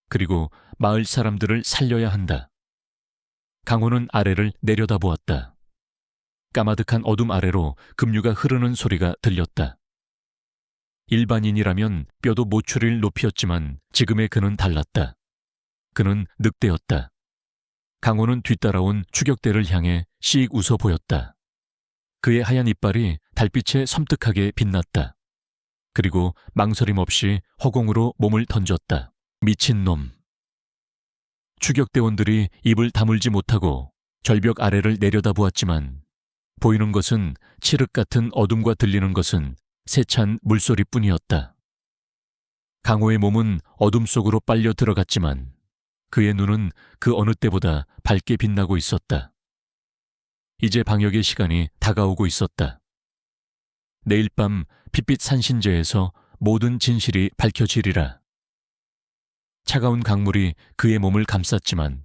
그리고 마을 사람들을 살려야 한다. 강호는 아래를 내려다보았다. 까마득한 어둠 아래로 급류가 흐르는 소리가 들렸다. 일반인이라면 뼈도 못 추릴 높이였지만 지금의 그는 달랐다. 그는 늑대였다. 강호는 뒤따라온 추격대를 향해 씩 웃어 보였다. 그의 하얀 이빨이 달빛에 섬뜩하게 빛났다. 그리고 망설임 없이 허공으로 몸을 던졌다. 미친놈. 추격대원들이 입을 다물지 못하고 절벽 아래를 내려다보았지만 보이는 것은 칠흑 같은 어둠과 들리는 것은 세찬 물소리뿐이었다. 강호의 몸은 어둠 속으로 빨려 들어갔지만 그의 눈은 그 어느 때보다 밝게 빛나고 있었다. 이제 방역의 시간이 다가오고 있었다. 내일 밤 핏빛 산신제에서 모든 진실이 밝혀지리라. 차가운 강물이 그의 몸을 감쌌지만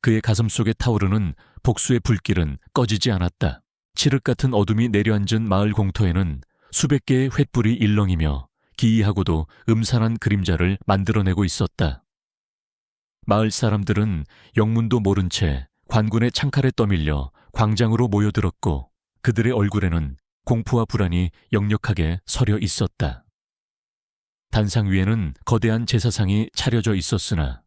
그의 가슴 속에 타오르는 복수의 불길은 꺼지지 않았다. 칠흑 같은 어둠이 내려앉은 마을 공터에는 수백 개의 횃불이 일렁이며 기이하고도 음산한 그림자를 만들어내고 있었다. 마을 사람들은 영문도 모른 채 관군의 창칼에 떠밀려 광장으로 모여들었고 그들의 얼굴에는 공포와 불안이 역력하게 서려 있었다. 단상 위에는 거대한 제사상이 차려져 있었으나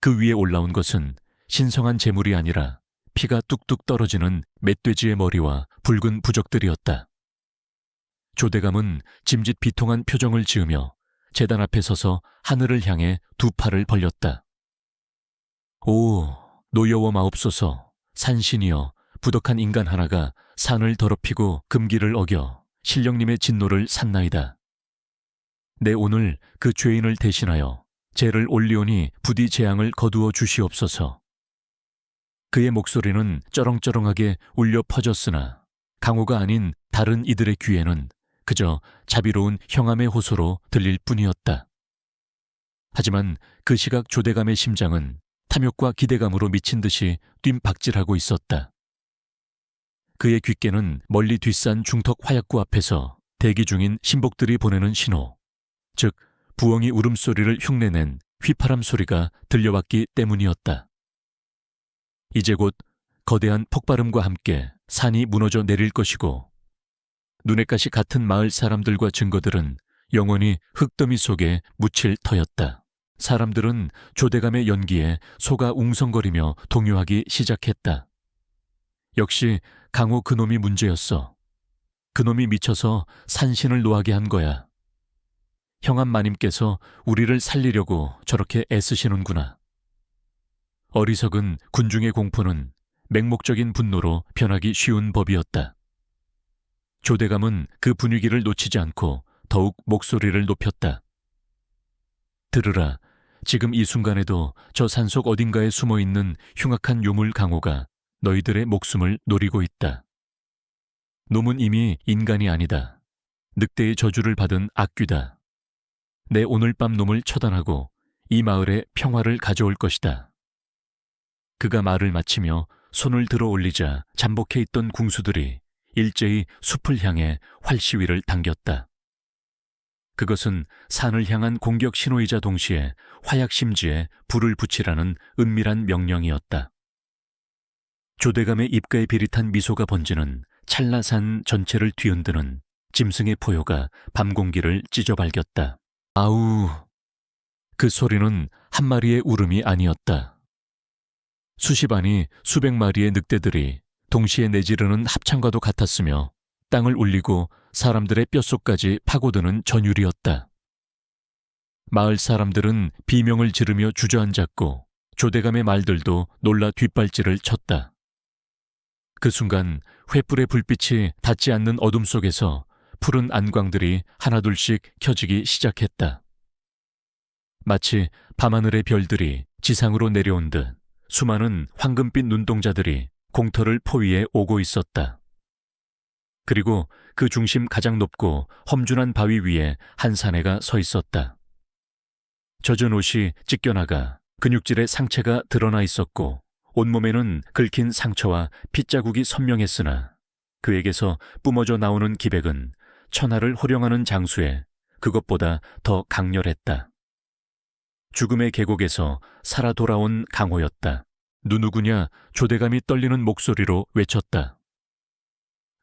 그 위에 올라온 것은 신성한 제물이 아니라 피가 뚝뚝 떨어지는 멧돼지의 머리와 붉은 부적들이었다. 조대감은 짐짓 비통한 표정을 지으며 제단 앞에 서서 하늘을 향해 두 팔을 벌렸다. 오, 노여워 마옵소서. 산신이여, 부덕한 인간 하나가 산을 더럽히고 금기를 어겨 신령님의 진노를 샀나이다. 내 오늘 그 죄인을 대신하여 죄를 올리오니 부디 재앙을 거두어 주시옵소서. 그의 목소리는 쩌렁쩌렁하게 울려 퍼졌으나 강호가 아닌 다른 이들의 귀에는 그저 자비로운 형함의 호소로 들릴 뿐이었다. 하지만 그 시각 조대감의 심장은 탐욕과 기대감으로 미친 듯이 뜀박질하고 있었다. 그의 귓게는 멀리 뒷산 중턱 화약구 앞에서 대기 중인 신복들이 보내는 신호, 즉 부엉이 울음소리를 흉내낸 휘파람 소리가 들려왔기 때문이었다. 이제 곧 거대한 폭발음과 함께 산이 무너져 내릴 것이고 눈엣가시 같은 마을 사람들과 증거들은 영원히 흙더미 속에 묻힐 터였다. 사람들은 조대감의 연기에 속아 웅성거리며 동요하기 시작했다. 역시 강호 그놈이 문제였어. 그놈이 미쳐서 산신을 노하게 한 거야. 형암 마님께서 우리를 살리려고 저렇게 애쓰시는구나. 어리석은 군중의 공포는 맹목적인 분노로 변하기 쉬운 법이었다. 조대감은 그 분위기를 놓치지 않고 더욱 목소리를 높였다. 들으라. 지금 이 순간에도 저 산속 어딘가에 숨어있는 흉악한 요물 강호가 너희들의 목숨을 노리고 있다. 놈은 이미 인간이 아니다. 늑대의 저주를 받은 악귀다. 내 오늘 밤 놈을 처단하고 이 마을에 평화를 가져올 것이다. 그가 말을 마치며 손을 들어 올리자 잠복해 있던 궁수들이 일제히 숲을 향해 활시위를 당겼다. 그것은 산을 향한 공격 신호이자 동시에 화약 심지에 불을 붙이라는 은밀한 명령이었다. 조대감의 입가에 비릿한 미소가 번지는 찰나산 전체를 뒤흔드는 짐승의 포효가 밤 공기를 찢어발겼다. 아우! 그 소리는 한 마리의 울음이 아니었다. 수십 아니 수백 마리의 늑대들이 동시에 내지르는 합창과도 같았으며 땅을 울리고 사람들의 뼛속까지 파고드는 전율이었다. 마을 사람들은 비명을 지르며 주저앉았고 조대감의 말들도 놀라 뒷발질을 쳤다. 그 순간 횃불의 불빛이 닿지 않는 어둠 속에서 푸른 안광들이 하나둘씩 켜지기 시작했다. 마치 밤하늘의 별들이 지상으로 내려온 듯 수많은 황금빛 눈동자들이 공터를 포위해 오고 있었다. 그리고 그 중심 가장 높고 험준한 바위 위에 한 사내가 서 있었다. 젖은 옷이 찢겨나가 근육질의 상체가 드러나 있었고 온몸에는 긁힌 상처와 핏자국이 선명했으나 그에게서 뿜어져 나오는 기백은 천하를 호령하는 장수에 그것보다 더 강렬했다. 죽음의 계곡에서 살아 돌아온 강호였다. 누구냐 조대감이 떨리는 목소리로 외쳤다.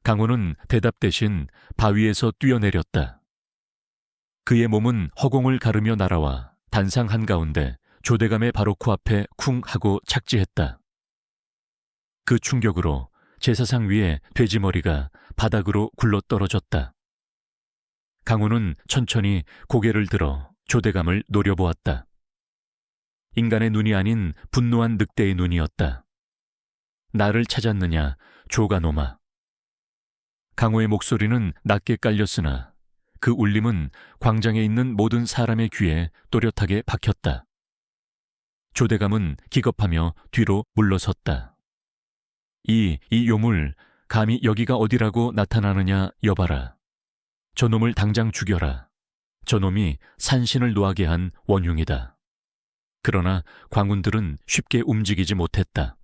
강호는 대답 대신 바위에서 뛰어내렸다. 그의 몸은 허공을 가르며 날아와 단상 한가운데 조대감의 바로 코앞에 쿵 하고 착지했다. 그 충격으로 제사상 위에 돼지머리가 바닥으로 굴러떨어졌다. 강호는 천천히 고개를 들어 조대감을 노려보았다. 인간의 눈이 아닌 분노한 늑대의 눈이었다. 나를 찾았느냐, 조가노마. 강호의 목소리는 낮게 깔렸으나 그 울림은 광장에 있는 모든 사람의 귀에 또렷하게 박혔다. 조대감은 기겁하며 뒤로 물러섰다. 이 요물, 감히 여기가 어디라고 나타나느냐 여봐라. 저놈을 당장 죽여라. 저놈이 산신을 노하게 한 원흉이다. 그러나 광운들은 쉽게 움직이지 못했다.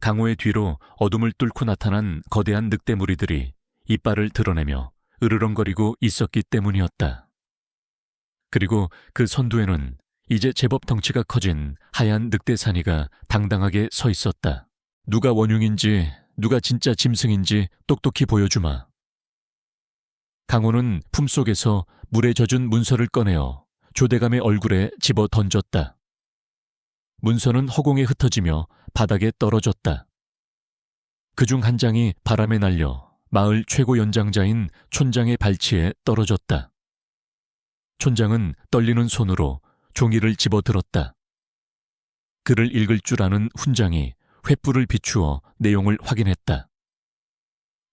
강호의 뒤로 어둠을 뚫고 나타난 거대한 늑대 무리들이 이빨을 드러내며 으르렁거리고 있었기 때문이었다. 그리고 그 선두에는 이제 제법 덩치가 커진 하얀 늑대사니가 당당하게 서 있었다. 누가 원흉인지 누가 진짜 짐승인지 똑똑히 보여주마. 강호는 품속에서 물에 젖은 문서를 꺼내어 조대감의 얼굴에 집어 던졌다. 문서는 허공에 흩어지며 바닥에 떨어졌다. 그중 한 장이 바람에 날려 마을 최고 연장자인 촌장의 발치에 떨어졌다. 촌장은 떨리는 손으로 종이를 집어들었다. 글을 읽을 줄 아는 훈장이 횃불을 비추어 내용을 확인했다.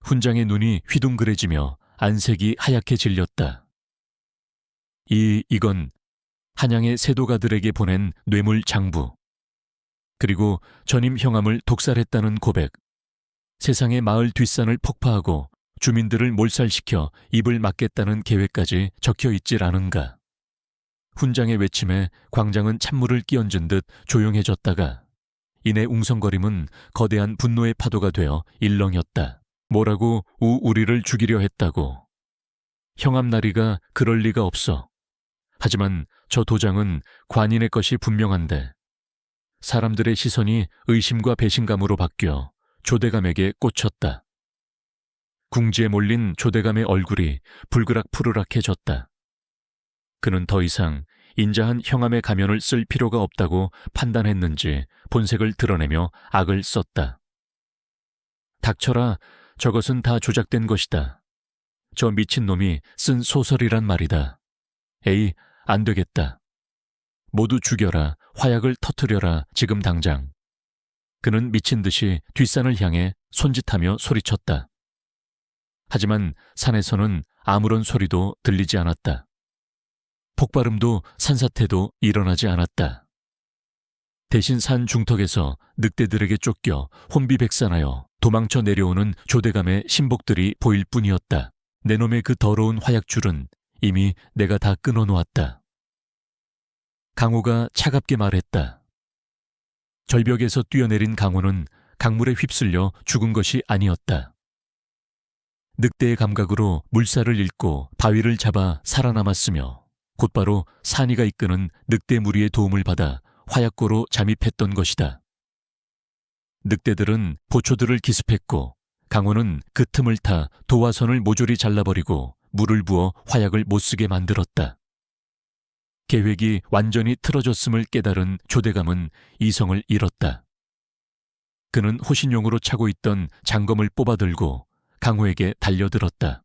훈장의 눈이 휘둥그레지며 안색이 하얗게 질렸다. 이건 한양의 세도가들에게 보낸 뇌물 장부, 그리고 전임 형암을 독살했다는 고백, 세상의 마을 뒷산을 폭파하고 주민들을 몰살시켜 입을 막겠다는 계획까지 적혀 있질 않은가. 훈장의 외침에 광장은 찬물을 끼얹은 듯 조용해졌다가 이내 웅성거림은 거대한 분노의 파도가 되어 일렁였다. 뭐라고 우리를 죽이려 했다고. 형암나리가 그럴 리가 없어. 하지만 저 도장은 관인의 것이 분명한데 사람들의 시선이 의심과 배신감으로 바뀌어 조대감에게 꽂혔다. 궁지에 몰린 조대감의 얼굴이 불그락푸르락해졌다. 그는 더 이상 인자한 형암의 가면을 쓸 필요가 없다고 판단했는지 본색을 드러내며 악을 썼다. 닥쳐라, 저것은 다 조작된 것이다. 저 미친놈이 쓴 소설이란 말이다. 에이, 안 되겠다. 모두 죽여라, 화약을 터뜨려라, 지금 당장. 그는 미친 듯이 뒷산을 향해 손짓하며 소리쳤다. 하지만 산에서는 아무런 소리도 들리지 않았다. 폭발음도 산사태도 일어나지 않았다. 대신 산 중턱에서 늑대들에게 쫓겨 혼비백산하여 도망쳐 내려오는 조대감의 신복들이 보일 뿐이었다. 내 놈의 그 더러운 화약줄은 이미 내가 다 끊어놓았다. 강호가 차갑게 말했다. 절벽에서 뛰어내린 강호는 강물에 휩쓸려 죽은 것이 아니었다. 늑대의 감각으로 물살을 읽고 바위를 잡아 살아남았으며 곧바로 산이가 이끄는 늑대 무리의 도움을 받아 화약고로 잠입했던 것이다. 늑대들은 보초들을 기습했고 강호는 그 틈을 타 도화선을 모조리 잘라버리고 물을 부어 화약을 못쓰게 만들었다. 계획이 완전히 틀어졌음을 깨달은 조대감은 이성을 잃었다. 그는 호신용으로 차고 있던 장검을 뽑아들고 강호에게 달려들었다.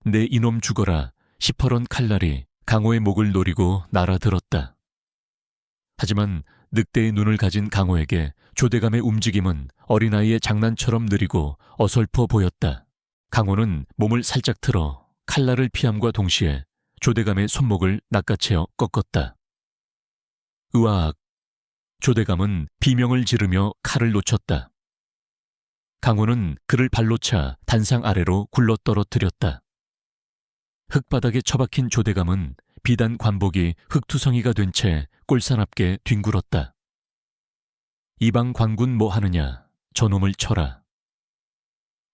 내 이놈 죽어라. 시퍼런 칼날이 강호의 목을 노리고 날아들었다. 하지만 늑대의 눈을 가진 강호에게 조대감의 움직임은 어린아이의 장난처럼 느리고 어설퍼 보였다. 강호는 몸을 살짝 틀어 칼날을 피함과 동시에 조대감의 손목을 낚아채어 꺾었다. 으악! 조대감은 비명을 지르며 칼을 놓쳤다. 강호는 그를 발로 차 단상 아래로 굴러떨어뜨렸다. 흙바닥에 처박힌 조대감은 비단 관복이 흙투성이가 된 채 꼴사납게 뒹굴었다. 이방 관군 뭐 하느냐, 저놈을 쳐라.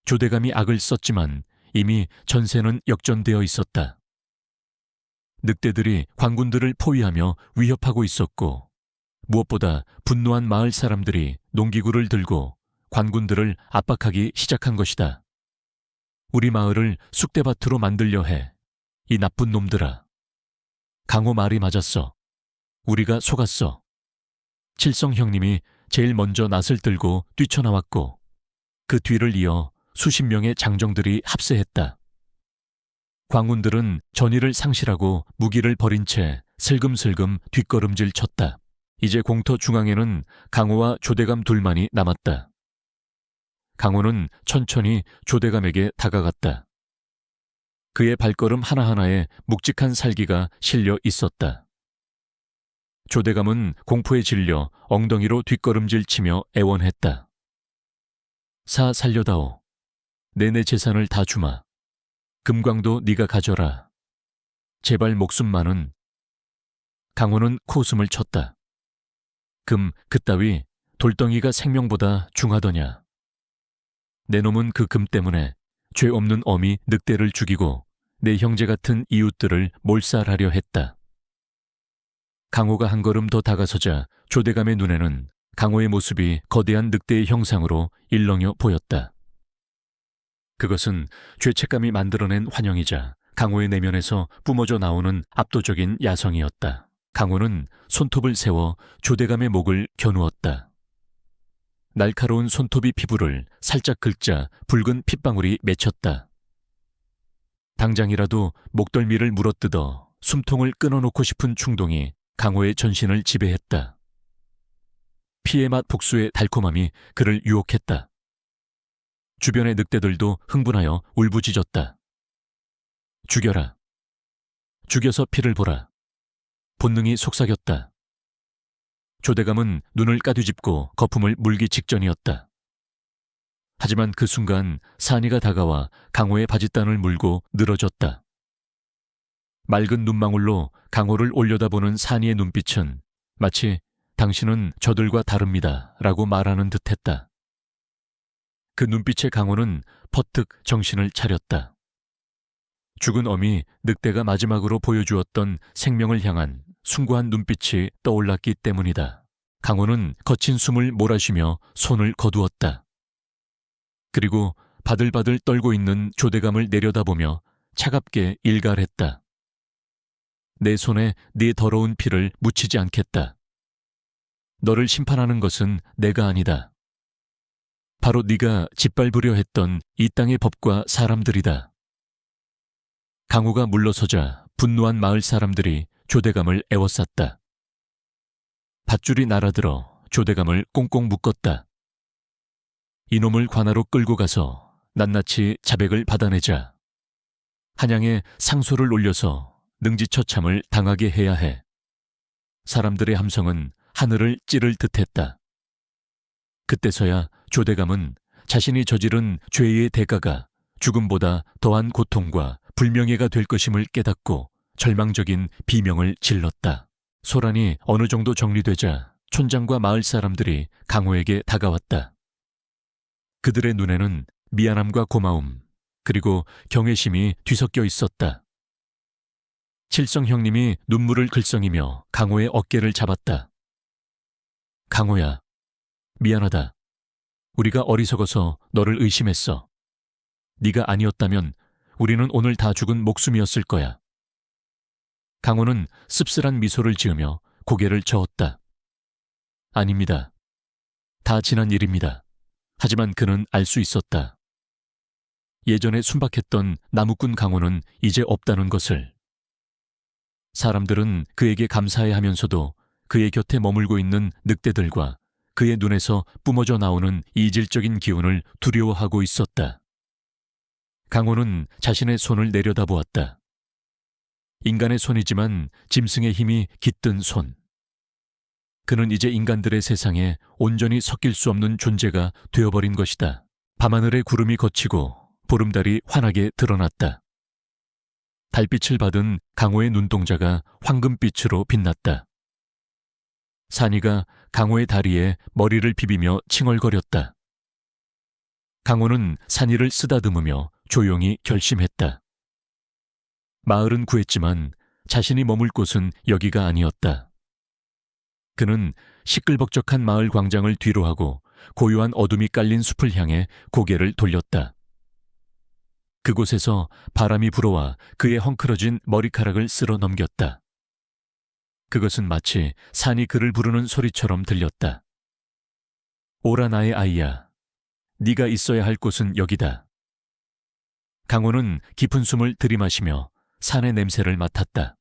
조대감이 악을 썼지만 이미 전세는 역전되어 있었다. 늑대들이 관군들을 포위하며 위협하고 있었고 무엇보다 분노한 마을 사람들이 농기구를 들고 관군들을 압박하기 시작한 것이다. 우리 마을을 쑥대밭으로 만들려 해. 이 나쁜 놈들아. 강호 말이 맞았어. 우리가 속았어. 칠성 형님이 제일 먼저 낫을 들고 뛰쳐나왔고 그 뒤를 이어 수십 명의 장정들이 합세했다. 광군들은 전의를 상실하고 무기를 버린 채 슬금슬금 뒷걸음질 쳤다. 이제 공터 중앙에는 강호와 조대감 둘만이 남았다. 강호는 천천히 조대감에게 다가갔다. 그의 발걸음 하나하나에 묵직한 살기가 실려 있었다. 조대감은 공포에 질려 엉덩이로 뒷걸음질 치며 애원했다. 사 살려다오. 내내 재산을 다 주마. 금광도 네가 가져라. 제발 목숨만은. 강호는 코웃음을 쳤다. 금, 그따위 돌덩이가 생명보다 중하더냐. 내 놈은 그 금 때문에 죄 없는 어미 늑대를 죽이고 내 형제 같은 이웃들을 몰살하려 했다. 강호가 한 걸음 더 다가서자 조대감의 눈에는 강호의 모습이 거대한 늑대의 형상으로 일렁여 보였다. 그것은 죄책감이 만들어낸 환영이자 강호의 내면에서 뿜어져 나오는 압도적인 야성이었다. 강호는 손톱을 세워 조대감의 목을 겨누었다. 날카로운 손톱이 피부를 살짝 긁자 붉은 핏방울이 맺혔다. 당장이라도 목덜미를 물어뜯어 숨통을 끊어놓고 싶은 충동이 강호의 전신을 지배했다. 피의 맛 복수의 달콤함이 그를 유혹했다. 주변의 늑대들도 흥분하여 울부짖었다. 죽여라. 죽여서 피를 보라. 본능이 속삭였다. 조대감은 눈을 까뒤집고 거품을 물기 직전이었다. 하지만 그 순간 산이가 다가와 강호의 바짓단을 물고 늘어졌다. 맑은 눈망울로 강호를 올려다보는 산이의 눈빛은 마치 당신은 저들과 다릅니다. 라고 말하는 듯했다. 그 눈빛의 강호는 퍼뜩 정신을 차렸다. 죽은 어미 늑대가 마지막으로 보여주었던 생명을 향한 숭고한 눈빛이 떠올랐기 때문이다. 강호는 거친 숨을 몰아쉬며 손을 거두었다. 그리고 바들바들 떨고 있는 조대감을 내려다보며 차갑게 일갈했다. 내 손에 네 더러운 피를 묻히지 않겠다. 너를 심판하는 것은 내가 아니다. 바로 네가 짓밟으려 했던 이 땅의 법과 사람들이다. 강호가 물러서자 분노한 마을 사람들이 조대감을 애워쌌다. 밧줄이 날아들어 조대감을 꽁꽁 묶었다. 이놈을 관하로 끌고 가서 낱낱이 자백을 받아내자. 한양에 상소를 올려서 능지처참을 당하게 해야 해. 사람들의 함성은 하늘을 찌를 듯했다. 그때서야 조대감은 자신이 저지른 죄의 대가가 죽음보다 더한 고통과 불명예가 될 것임을 깨닫고 절망적인 비명을 질렀다. 소란이 어느 정도 정리되자 촌장과 마을 사람들이 강호에게 다가왔다. 그들의 눈에는 미안함과 고마움, 그리고 경외심이 뒤섞여 있었다. 칠성 형님이 눈물을 글썽이며 강호의 어깨를 잡았다. 강호야, 미안하다. 우리가 어리석어서 너를 의심했어. 네가 아니었다면 우리는 오늘 다 죽은 목숨이었을 거야. 강호는 씁쓸한 미소를 지으며 고개를 저었다. 아닙니다. 다 지난 일입니다. 하지만 그는 알 수 있었다. 예전에 순박했던 나무꾼 강호는 이제 없다는 것을. 사람들은 그에게 감사해 하면서도 그의 곁에 머물고 있는 늑대들과 그의 눈에서 뿜어져 나오는 이질적인 기운을 두려워하고 있었다. 강호는 자신의 손을 내려다보았다. 인간의 손이지만 짐승의 힘이 깃든 손. 그는 이제 인간들의 세상에 온전히 섞일 수 없는 존재가 되어버린 것이다. 밤하늘에 구름이 걷히고 보름달이 환하게 드러났다. 달빛을 받은 강호의 눈동자가 황금빛으로 빛났다. 산이가 강호의 다리에 머리를 비비며 칭얼거렸다. 강호는 산이를 쓰다듬으며 조용히 결심했다. 마을은 구했지만 자신이 머물 곳은 여기가 아니었다. 그는 시끌벅적한 마을 광장을 뒤로하고 고요한 어둠이 깔린 숲을 향해 고개를 돌렸다. 그곳에서 바람이 불어와 그의 헝클어진 머리카락을 쓸어 넘겼다. 그것은 마치 산이 그를 부르는 소리처럼 들렸다. 오라 나의 아이야, 네가 있어야 할 곳은 여기다. 강호는 깊은 숨을 들이마시며 산의 냄새를 맡았다.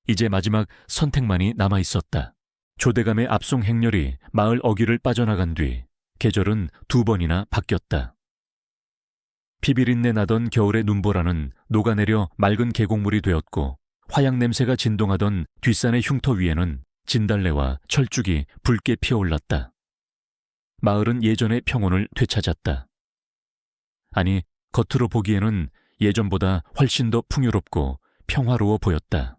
이제 마지막 선택만이 남아있었다. 조대감의 압송 행렬이 마을 어귀를 빠져나간 뒤 계절은 2번이나 바뀌었다. 피비린내 나던 겨울의 눈보라는 녹아내려 맑은 계곡물이 되었고 화약 냄새가 진동하던 뒷산의 흉터 위에는 진달래와 철쭉이 붉게 피어올랐다. 마을은 예전의 평온을 되찾았다. 아니, 겉으로 보기에는 예전보다 훨씬 더 풍요롭고 평화로워 보였다.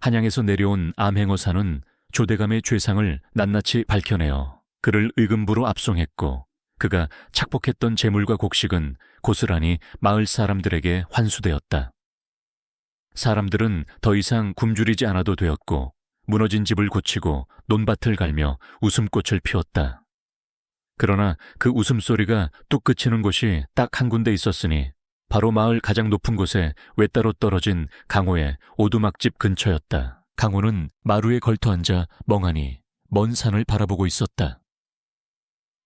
한양에서 내려온 암행어사는 조대감의 죄상을 낱낱이 밝혀내어 그를 의금부로 압송했고 그가 착복했던 재물과 곡식은 고스란히 마을 사람들에게 환수되었다. 사람들은 더 이상 굶주리지 않아도 되었고 무너진 집을 고치고 논밭을 갈며 웃음꽃을 피웠다. 그러나 그 웃음소리가 뚝 그치는 곳이 딱 한 군데 있었으니 바로 마을 가장 높은 곳에 외따로 떨어진 강호의 오두막집 근처였다. 강호는 마루에 걸터앉아 멍하니 먼 산을 바라보고 있었다.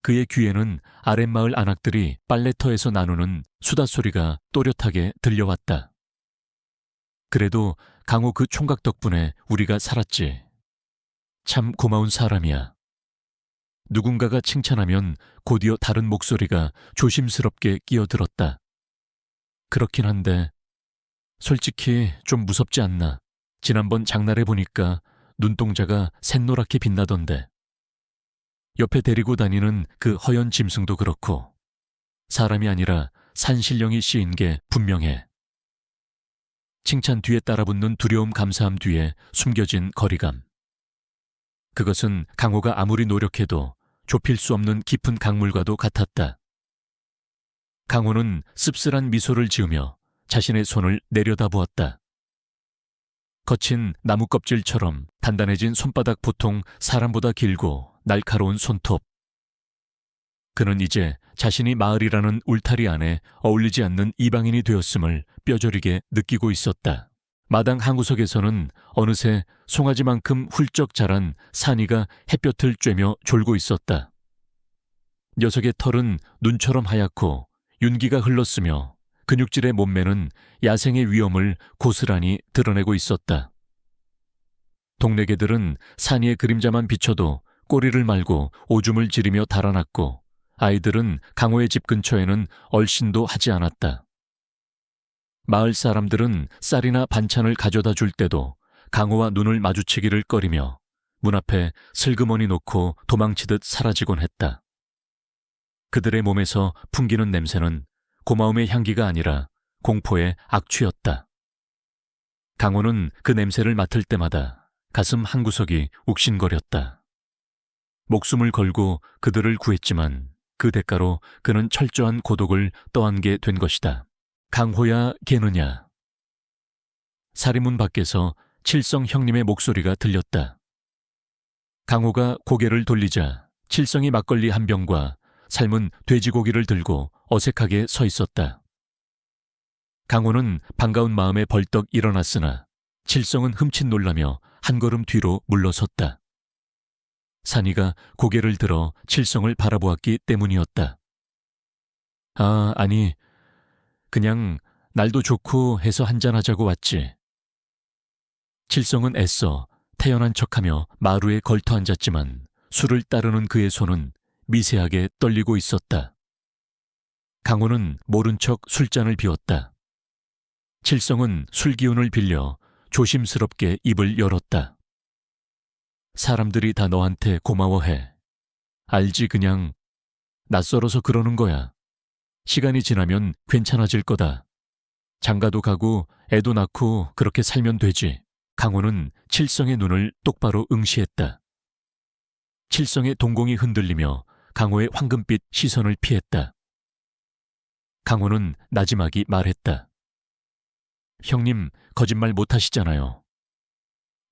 그의 귀에는 아랫마을 안악들이 빨래터에서 나누는 수다 소리가 또렷하게 들려왔다. 그래도 강호 그 총각 덕분에 우리가 살았지. 참 고마운 사람이야. 누군가가 칭찬하면 곧이어 다른 목소리가 조심스럽게 끼어들었다. 그렇긴 한데 솔직히 좀 무섭지 않나. 지난번 장날에 보니까 눈동자가 샛노랗게 빛나던데. 옆에 데리고 다니는 그 허연 짐승도 그렇고 사람이 아니라 산신령이 씌인 게 분명해. 칭찬 뒤에 따라붙는 두려움 감사함 뒤에 숨겨진 거리감. 그것은 강호가 아무리 노력해도 좁힐 수 없는 깊은 강물과도 같았다. 강호는 씁쓸한 미소를 지으며 자신의 손을 내려다보았다. 거친 나무 껍질처럼 단단해진 손바닥, 보통 사람보다 길고 날카로운 손톱. 그는 이제 자신이 마을이라는 울타리 안에 어울리지 않는 이방인이 되었음을 뼈저리게 느끼고 있었다. 마당 한구석에서는 어느새 송아지만큼 훌쩍 자란 산이가 햇볕을 쬐며 졸고 있었다. 녀석의 털은 눈처럼 하얗고 윤기가 흘렀으며 근육질의 몸매는 야생의 위험을 고스란히 드러내고 있었다. 동네 개들은 산이의 그림자만 비춰도 꼬리를 말고 오줌을 지르며 달아났고, 아이들은 강호의 집 근처에는 얼씬도 하지 않았다. 마을 사람들은 쌀이나 반찬을 가져다 줄 때도 강호와 눈을 마주치기를 꺼리며 문 앞에 슬그머니 놓고 도망치듯 사라지곤 했다. 그들의 몸에서 풍기는 냄새는 고마움의 향기가 아니라 공포의 악취였다. 강호는 그 냄새를 맡을 때마다 가슴 한구석이 욱신거렸다. 목숨을 걸고 그들을 구했지만 그 대가로 그는 철저한 고독을 떠안게 된 것이다. 강호야, 걔느냐? 사리문 밖에서 칠성 형님의 목소리가 들렸다. 강호가 고개를 돌리자 칠성이 막걸리 한 병과 삶은 돼지고기를 들고 어색하게 서 있었다. 강호는 반가운 마음에 벌떡 일어났으나 칠성은 흠칫 놀라며 한 걸음 뒤로 물러섰다. 산이가 고개를 들어 칠성을 바라보았기 때문이었다. 아, 아니, 그냥 날도 좋고 해서 한잔하자고 왔지. 칠성은 애써 태연한 척하며 마루에 걸터 앉았지만 술을 따르는 그의 손은 미세하게 떨리고 있었다. 강호는 모른 척 술잔을 비웠다. 칠성은 술 기운을 빌려 조심스럽게 입을 열었다. 사람들이 다 너한테 고마워해. 알지, 그냥 낯설어서 그러는 거야. 시간이 지나면 괜찮아질 거다. 장가도 가고 애도 낳고 그렇게 살면 되지. 강호는 칠성의 눈을 똑바로 응시했다. 칠성의 동공이 흔들리며 강호의 황금빛 시선을 피했다. 강호는 나지막이 말했다. 형님, 거짓말 못하시잖아요.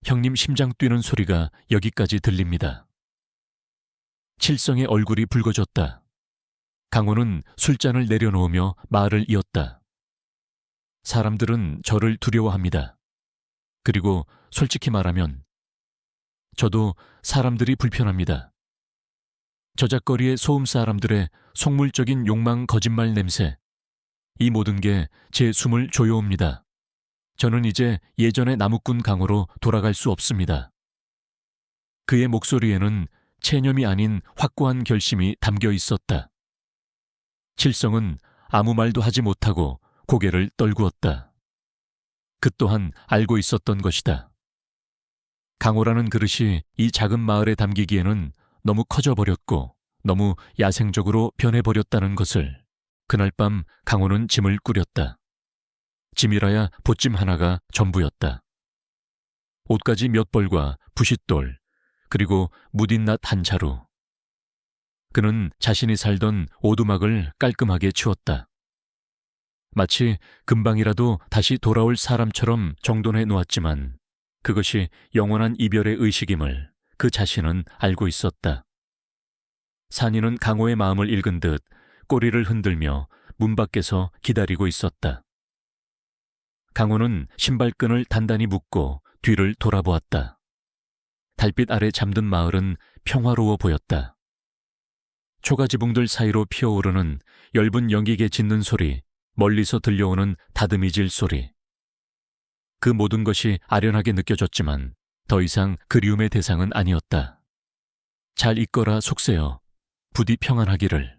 형님 심장 뛰는 소리가 여기까지 들립니다. 칠성의 얼굴이 붉어졌다. 강호는 술잔을 내려놓으며 말을 이었다. 사람들은 저를 두려워합니다. 그리고 솔직히 말하면 저도 사람들이 불편합니다. 저작거리의 소음 사람들의 속물적인 욕망, 거짓말 냄새, 이 모든 게 제 숨을 조여옵니다. 저는 이제 예전의 나무꾼 강호로 돌아갈 수 없습니다. 그의 목소리에는 체념이 아닌 확고한 결심이 담겨 있었다. 칠성은 아무 말도 하지 못하고 고개를 떨구었다. 그 또한 알고 있었던 것이다. 강호라는 그릇이 이 작은 마을에 담기기에는 너무 커져버렸고 너무 야생적으로 변해버렸다는 것을. 그날 밤 강호는 짐을 꾸렸다. 짐이라야 보찜 하나가 전부였다. 옷가지 몇 벌과 부싯돌, 그리고 무딘낫 한 자루. 그는 자신이 살던 오두막을 깔끔하게 치웠다. 마치 금방이라도 다시 돌아올 사람처럼 정돈해 놓았지만 그것이 영원한 이별의 의식임을 그 자신은 알고 있었다. 산이는 강호의 마음을 읽은 듯 꼬리를 흔들며 문 밖에서 기다리고 있었다. 강호는 신발끈을 단단히 묶고 뒤를 돌아보았다. 달빛 아래 잠든 마을은 평화로워 보였다. 초가지붕들 사이로 피어오르는 엷은 연기개 짖는 소리, 멀리서 들려오는 다듬이질 소리. 그 모든 것이 아련하게 느껴졌지만 더 이상 그리움의 대상은 아니었다. 잘 있거라 속세여, 부디 평안하기를.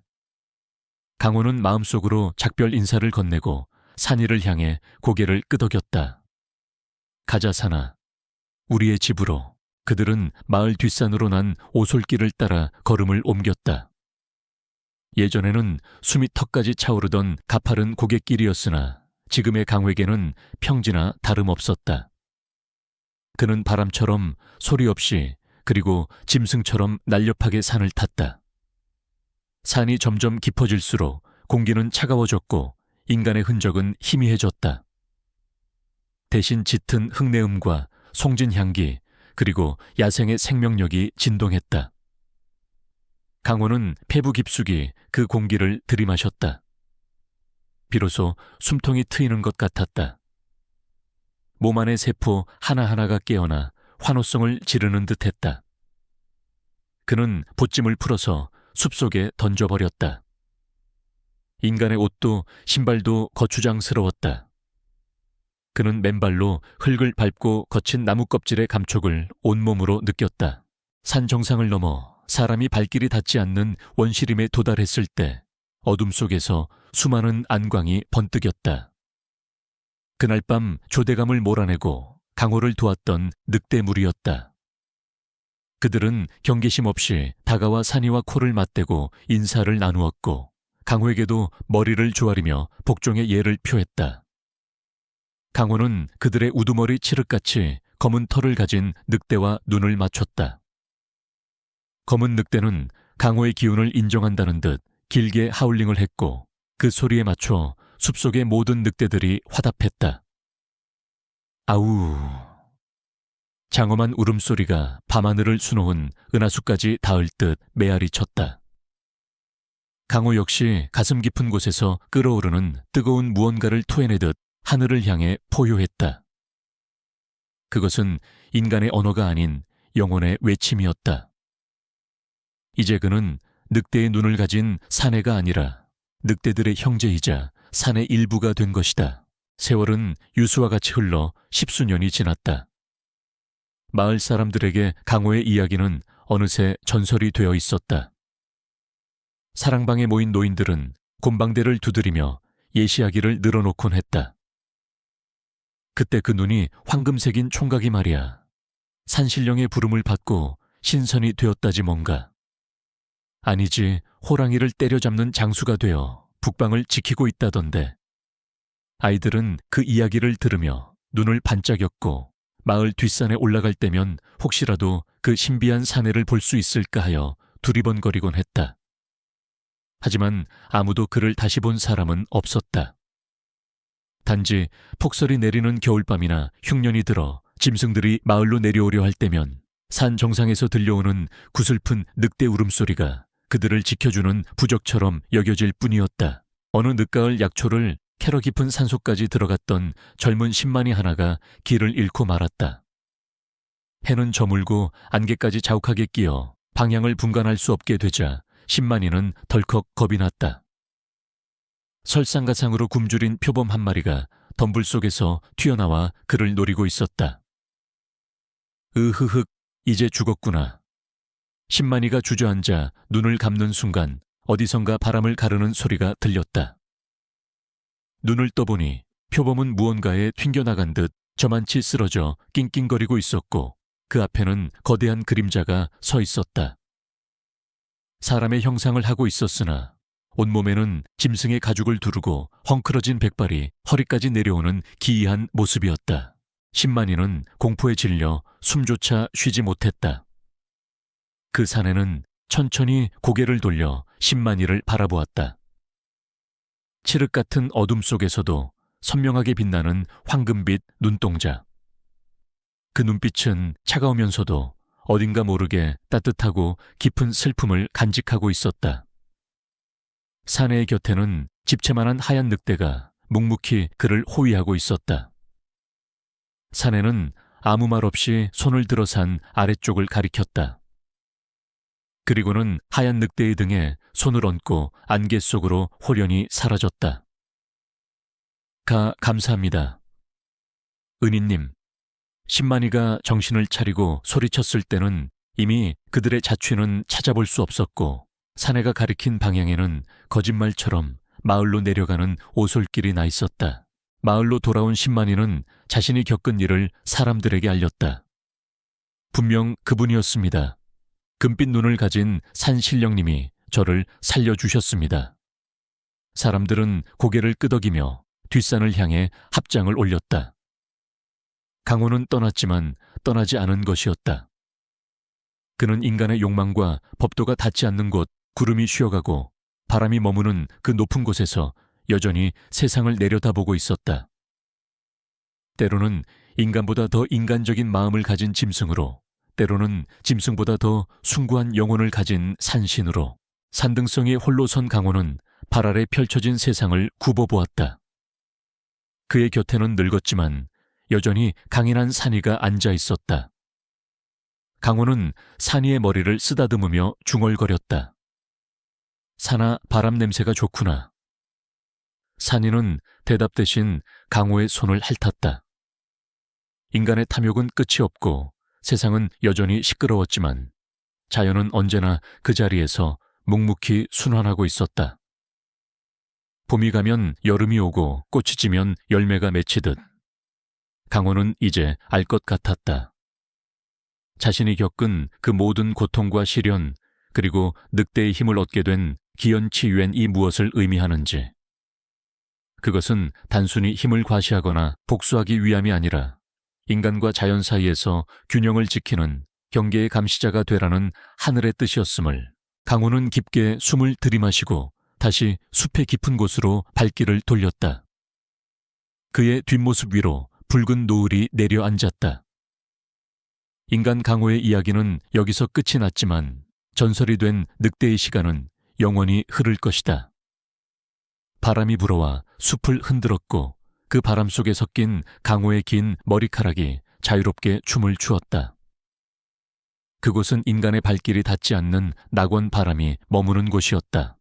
강호는 마음속으로 작별 인사를 건네고 산이를 향해 고개를 끄덕였다. 가자, 산아. 우리의 집으로. 그들은 마을 뒷산으로 난 오솔길을 따라 걸음을 옮겼다. 예전에는 숨이 턱까지 차오르던 가파른 고갯길이었으나 지금의 강호에게는 평지나 다름없었다. 그는 바람처럼 소리 없이 그리고 짐승처럼 날렵하게 산을 탔다. 산이 점점 깊어질수록 공기는 차가워졌고 인간의 흔적은 희미해졌다. 대신 짙은 흙내음과 송진 향기 그리고 야생의 생명력이 진동했다. 강호는 폐부 깊숙이 그 공기를 들이마셨다. 비로소 숨통이 트이는 것 같았다. 몸 안의 세포 하나하나가 깨어나 환호성을 지르는 듯했다. 그는 보찜을 풀어서 숲속에 던져버렸다. 인간의 옷도 신발도 거추장스러웠다. 그는 맨발로 흙을 밟고 거친 나무 껍질의 감촉을 온몸으로 느꼈다. 산 정상을 넘어 사람이 발길이 닿지 않는 원시림에 도달했을 때 어둠 속에서 수많은 안광이 번뜩였다. 그날 밤 조대감을 몰아내고 강호를 도왔던 늑대무리였다. 그들은 경계심 없이 다가와 산이와 코를 맞대고 인사를 나누었고 강호에게도 머리를 조아리며 복종의 예를 표했다. 강호는 그들의 우두머리 칠흑같이 검은 털을 가진 늑대와 눈을 맞췄다. 검은 늑대는 강호의 기운을 인정한다는 듯 길게 하울링을 했고 그 소리에 맞춰 숲속의 모든 늑대들이 화답했다. 아우. 장엄한 울음소리가 밤하늘을 수놓은 은하수까지 닿을 듯 메아리 쳤다. 강호 역시 가슴 깊은 곳에서 끓어오르는 뜨거운 무언가를 토해내듯 하늘을 향해 포효했다. 그것은 인간의 언어가 아닌 영혼의 외침이었다. 이제 그는 늑대의 눈을 가진 사내가 아니라 늑대들의 형제이자 산의 일부가 된 것이다. 세월은 유수와 같이 흘러 10수년이 지났다. 마을 사람들에게 강호의 이야기는 어느새 전설이 되어 있었다. 사랑방에 모인 노인들은 곰방대를 두드리며 예시하기를 늘어놓곤 했다. 그때 그 눈이 황금색인 총각이 말이야. 산신령의 부름을 받고 신선이 되었다지 뭔가. 아니지, 호랑이를 때려잡는 장수가 되어 북방을 지키고 있다던데. 아이들은 그 이야기를 들으며 눈을 반짝였고 마을 뒷산에 올라갈 때면 혹시라도 그 신비한 사내를 볼 수 있을까 하여 두리번거리곤 했다. 하지만 아무도 그를 다시 본 사람은 없었다. 단지 폭설이 내리는 겨울밤이나 흉년이 들어 짐승들이 마을로 내려오려 할 때면 산 정상에서 들려오는 구슬픈 늑대 울음소리가 그들을 지켜주는 부적처럼 여겨질 뿐이었다. 어느 늦가을 약초를 캐러 깊은 산속까지 들어갔던 젊은 신만이 하나가 길을 잃고 말았다. 해는 저물고 안개까지 자욱하게 끼어 방향을 분간할 수 없게 되자 신만이는 덜컥 겁이 났다. 설상가상으로 굶주린 표범 한 마리가 덤불 속에서 튀어나와 그를 노리고 있었다. 으흐흑, 이제 죽었구나. 신만이가 주저앉아 눈을 감는 순간 어디선가 바람을 가르는 소리가 들렸다. 눈을 떠보니 표범은 무언가에 튕겨나간 듯 저만치 쓰러져 낑낑거리고 있었고 그 앞에는 거대한 그림자가 서 있었다. 사람의 형상을 하고 있었으나 온몸에는 짐승의 가죽을 두르고 헝클어진 백발이 허리까지 내려오는 기이한 모습이었다. 신만이는 공포에 질려 숨조차 쉬지 못했다. 그 사내는 천천히 고개를 돌려 신만이를 바라보았다. 칠흑 같은 어둠 속에서도 선명하게 빛나는 황금빛 눈동자. 그 눈빛은 차가우면서도 어딘가 모르게 따뜻하고 깊은 슬픔을 간직하고 있었다. 사내의 곁에는 집채만한 하얀 늑대가 묵묵히 그를 호위하고 있었다. 사내는 아무 말 없이 손을 들어 산 아래쪽을 가리켰다. 그리고는 하얀 늑대의 등에 손을 얹고 안개 속으로 홀연히 사라졌다. 감사합니다. 은희님. 신만이가 정신을 차리고 소리쳤을 때는 이미 그들의 자취는 찾아볼 수 없었고 사내가 가리킨 방향에는 거짓말처럼 마을로 내려가는 오솔길이 나 있었다. 마을로 돌아온 신만이는 자신이 겪은 일을 사람들에게 알렸다. 분명 그분이었습니다. 금빛 눈을 가진 산신령님이 저를 살려주셨습니다. 사람들은 고개를 끄덕이며 뒷산을 향해 합장을 올렸다. 강호는 떠났지만 떠나지 않은 것이었다. 그는 인간의 욕망과 법도가 닿지 않는 곳, 구름이 쉬어가고 바람이 머무는 그 높은 곳에서 여전히 세상을 내려다보고 있었다. 때로는 인간보다 더 인간적인 마음을 가진 짐승으로, 때로는 짐승보다 더 숭고한 영혼을 가진 산신으로, 산등성에 홀로 선 강호는 발 아래 펼쳐진 세상을 굽어보았다. 그의 곁에는 늙었지만 여전히 강인한 산이가 앉아 있었다. 강호는 산이의 머리를 쓰다듬으며 중얼거렸다. 산아, 바람 냄새가 좋구나. 산이는 대답 대신 강호의 손을 핥았다. 인간의 탐욕은 끝이 없고 세상은 여전히 시끄러웠지만 자연은 언제나 그 자리에서 묵묵히 순환하고 있었다. 봄이 가면 여름이 오고 꽃이 지면 열매가 맺히듯 강호는 이제 알 것 같았다. 자신이 겪은 그 모든 고통과 시련, 그리고 늑대의 힘을 얻게 된 기연치유엔이 무엇을 의미하는지. 그것은 단순히 힘을 과시하거나 복수하기 위함이 아니라 인간과 자연 사이에서 균형을 지키는 경계의 감시자가 되라는 하늘의 뜻이었음을 강호는 깊게 숨을 들이마시고 다시 숲의 깊은 곳으로 발길을 돌렸다. 그의 뒷모습 위로 붉은 노을이 내려앉았다. 인간 강호의 이야기는 여기서 끝이 났지만 전설이 된 늑대의 시간은 영원히 흐를 것이다. 바람이 불어와 숲을 흔들었고 그 바람 속에 섞인 강호의 긴 머리카락이 자유롭게 춤을 추었다. 그곳은 인간의 발길이 닿지 않는 낙원 바람이 머무는 곳이었다.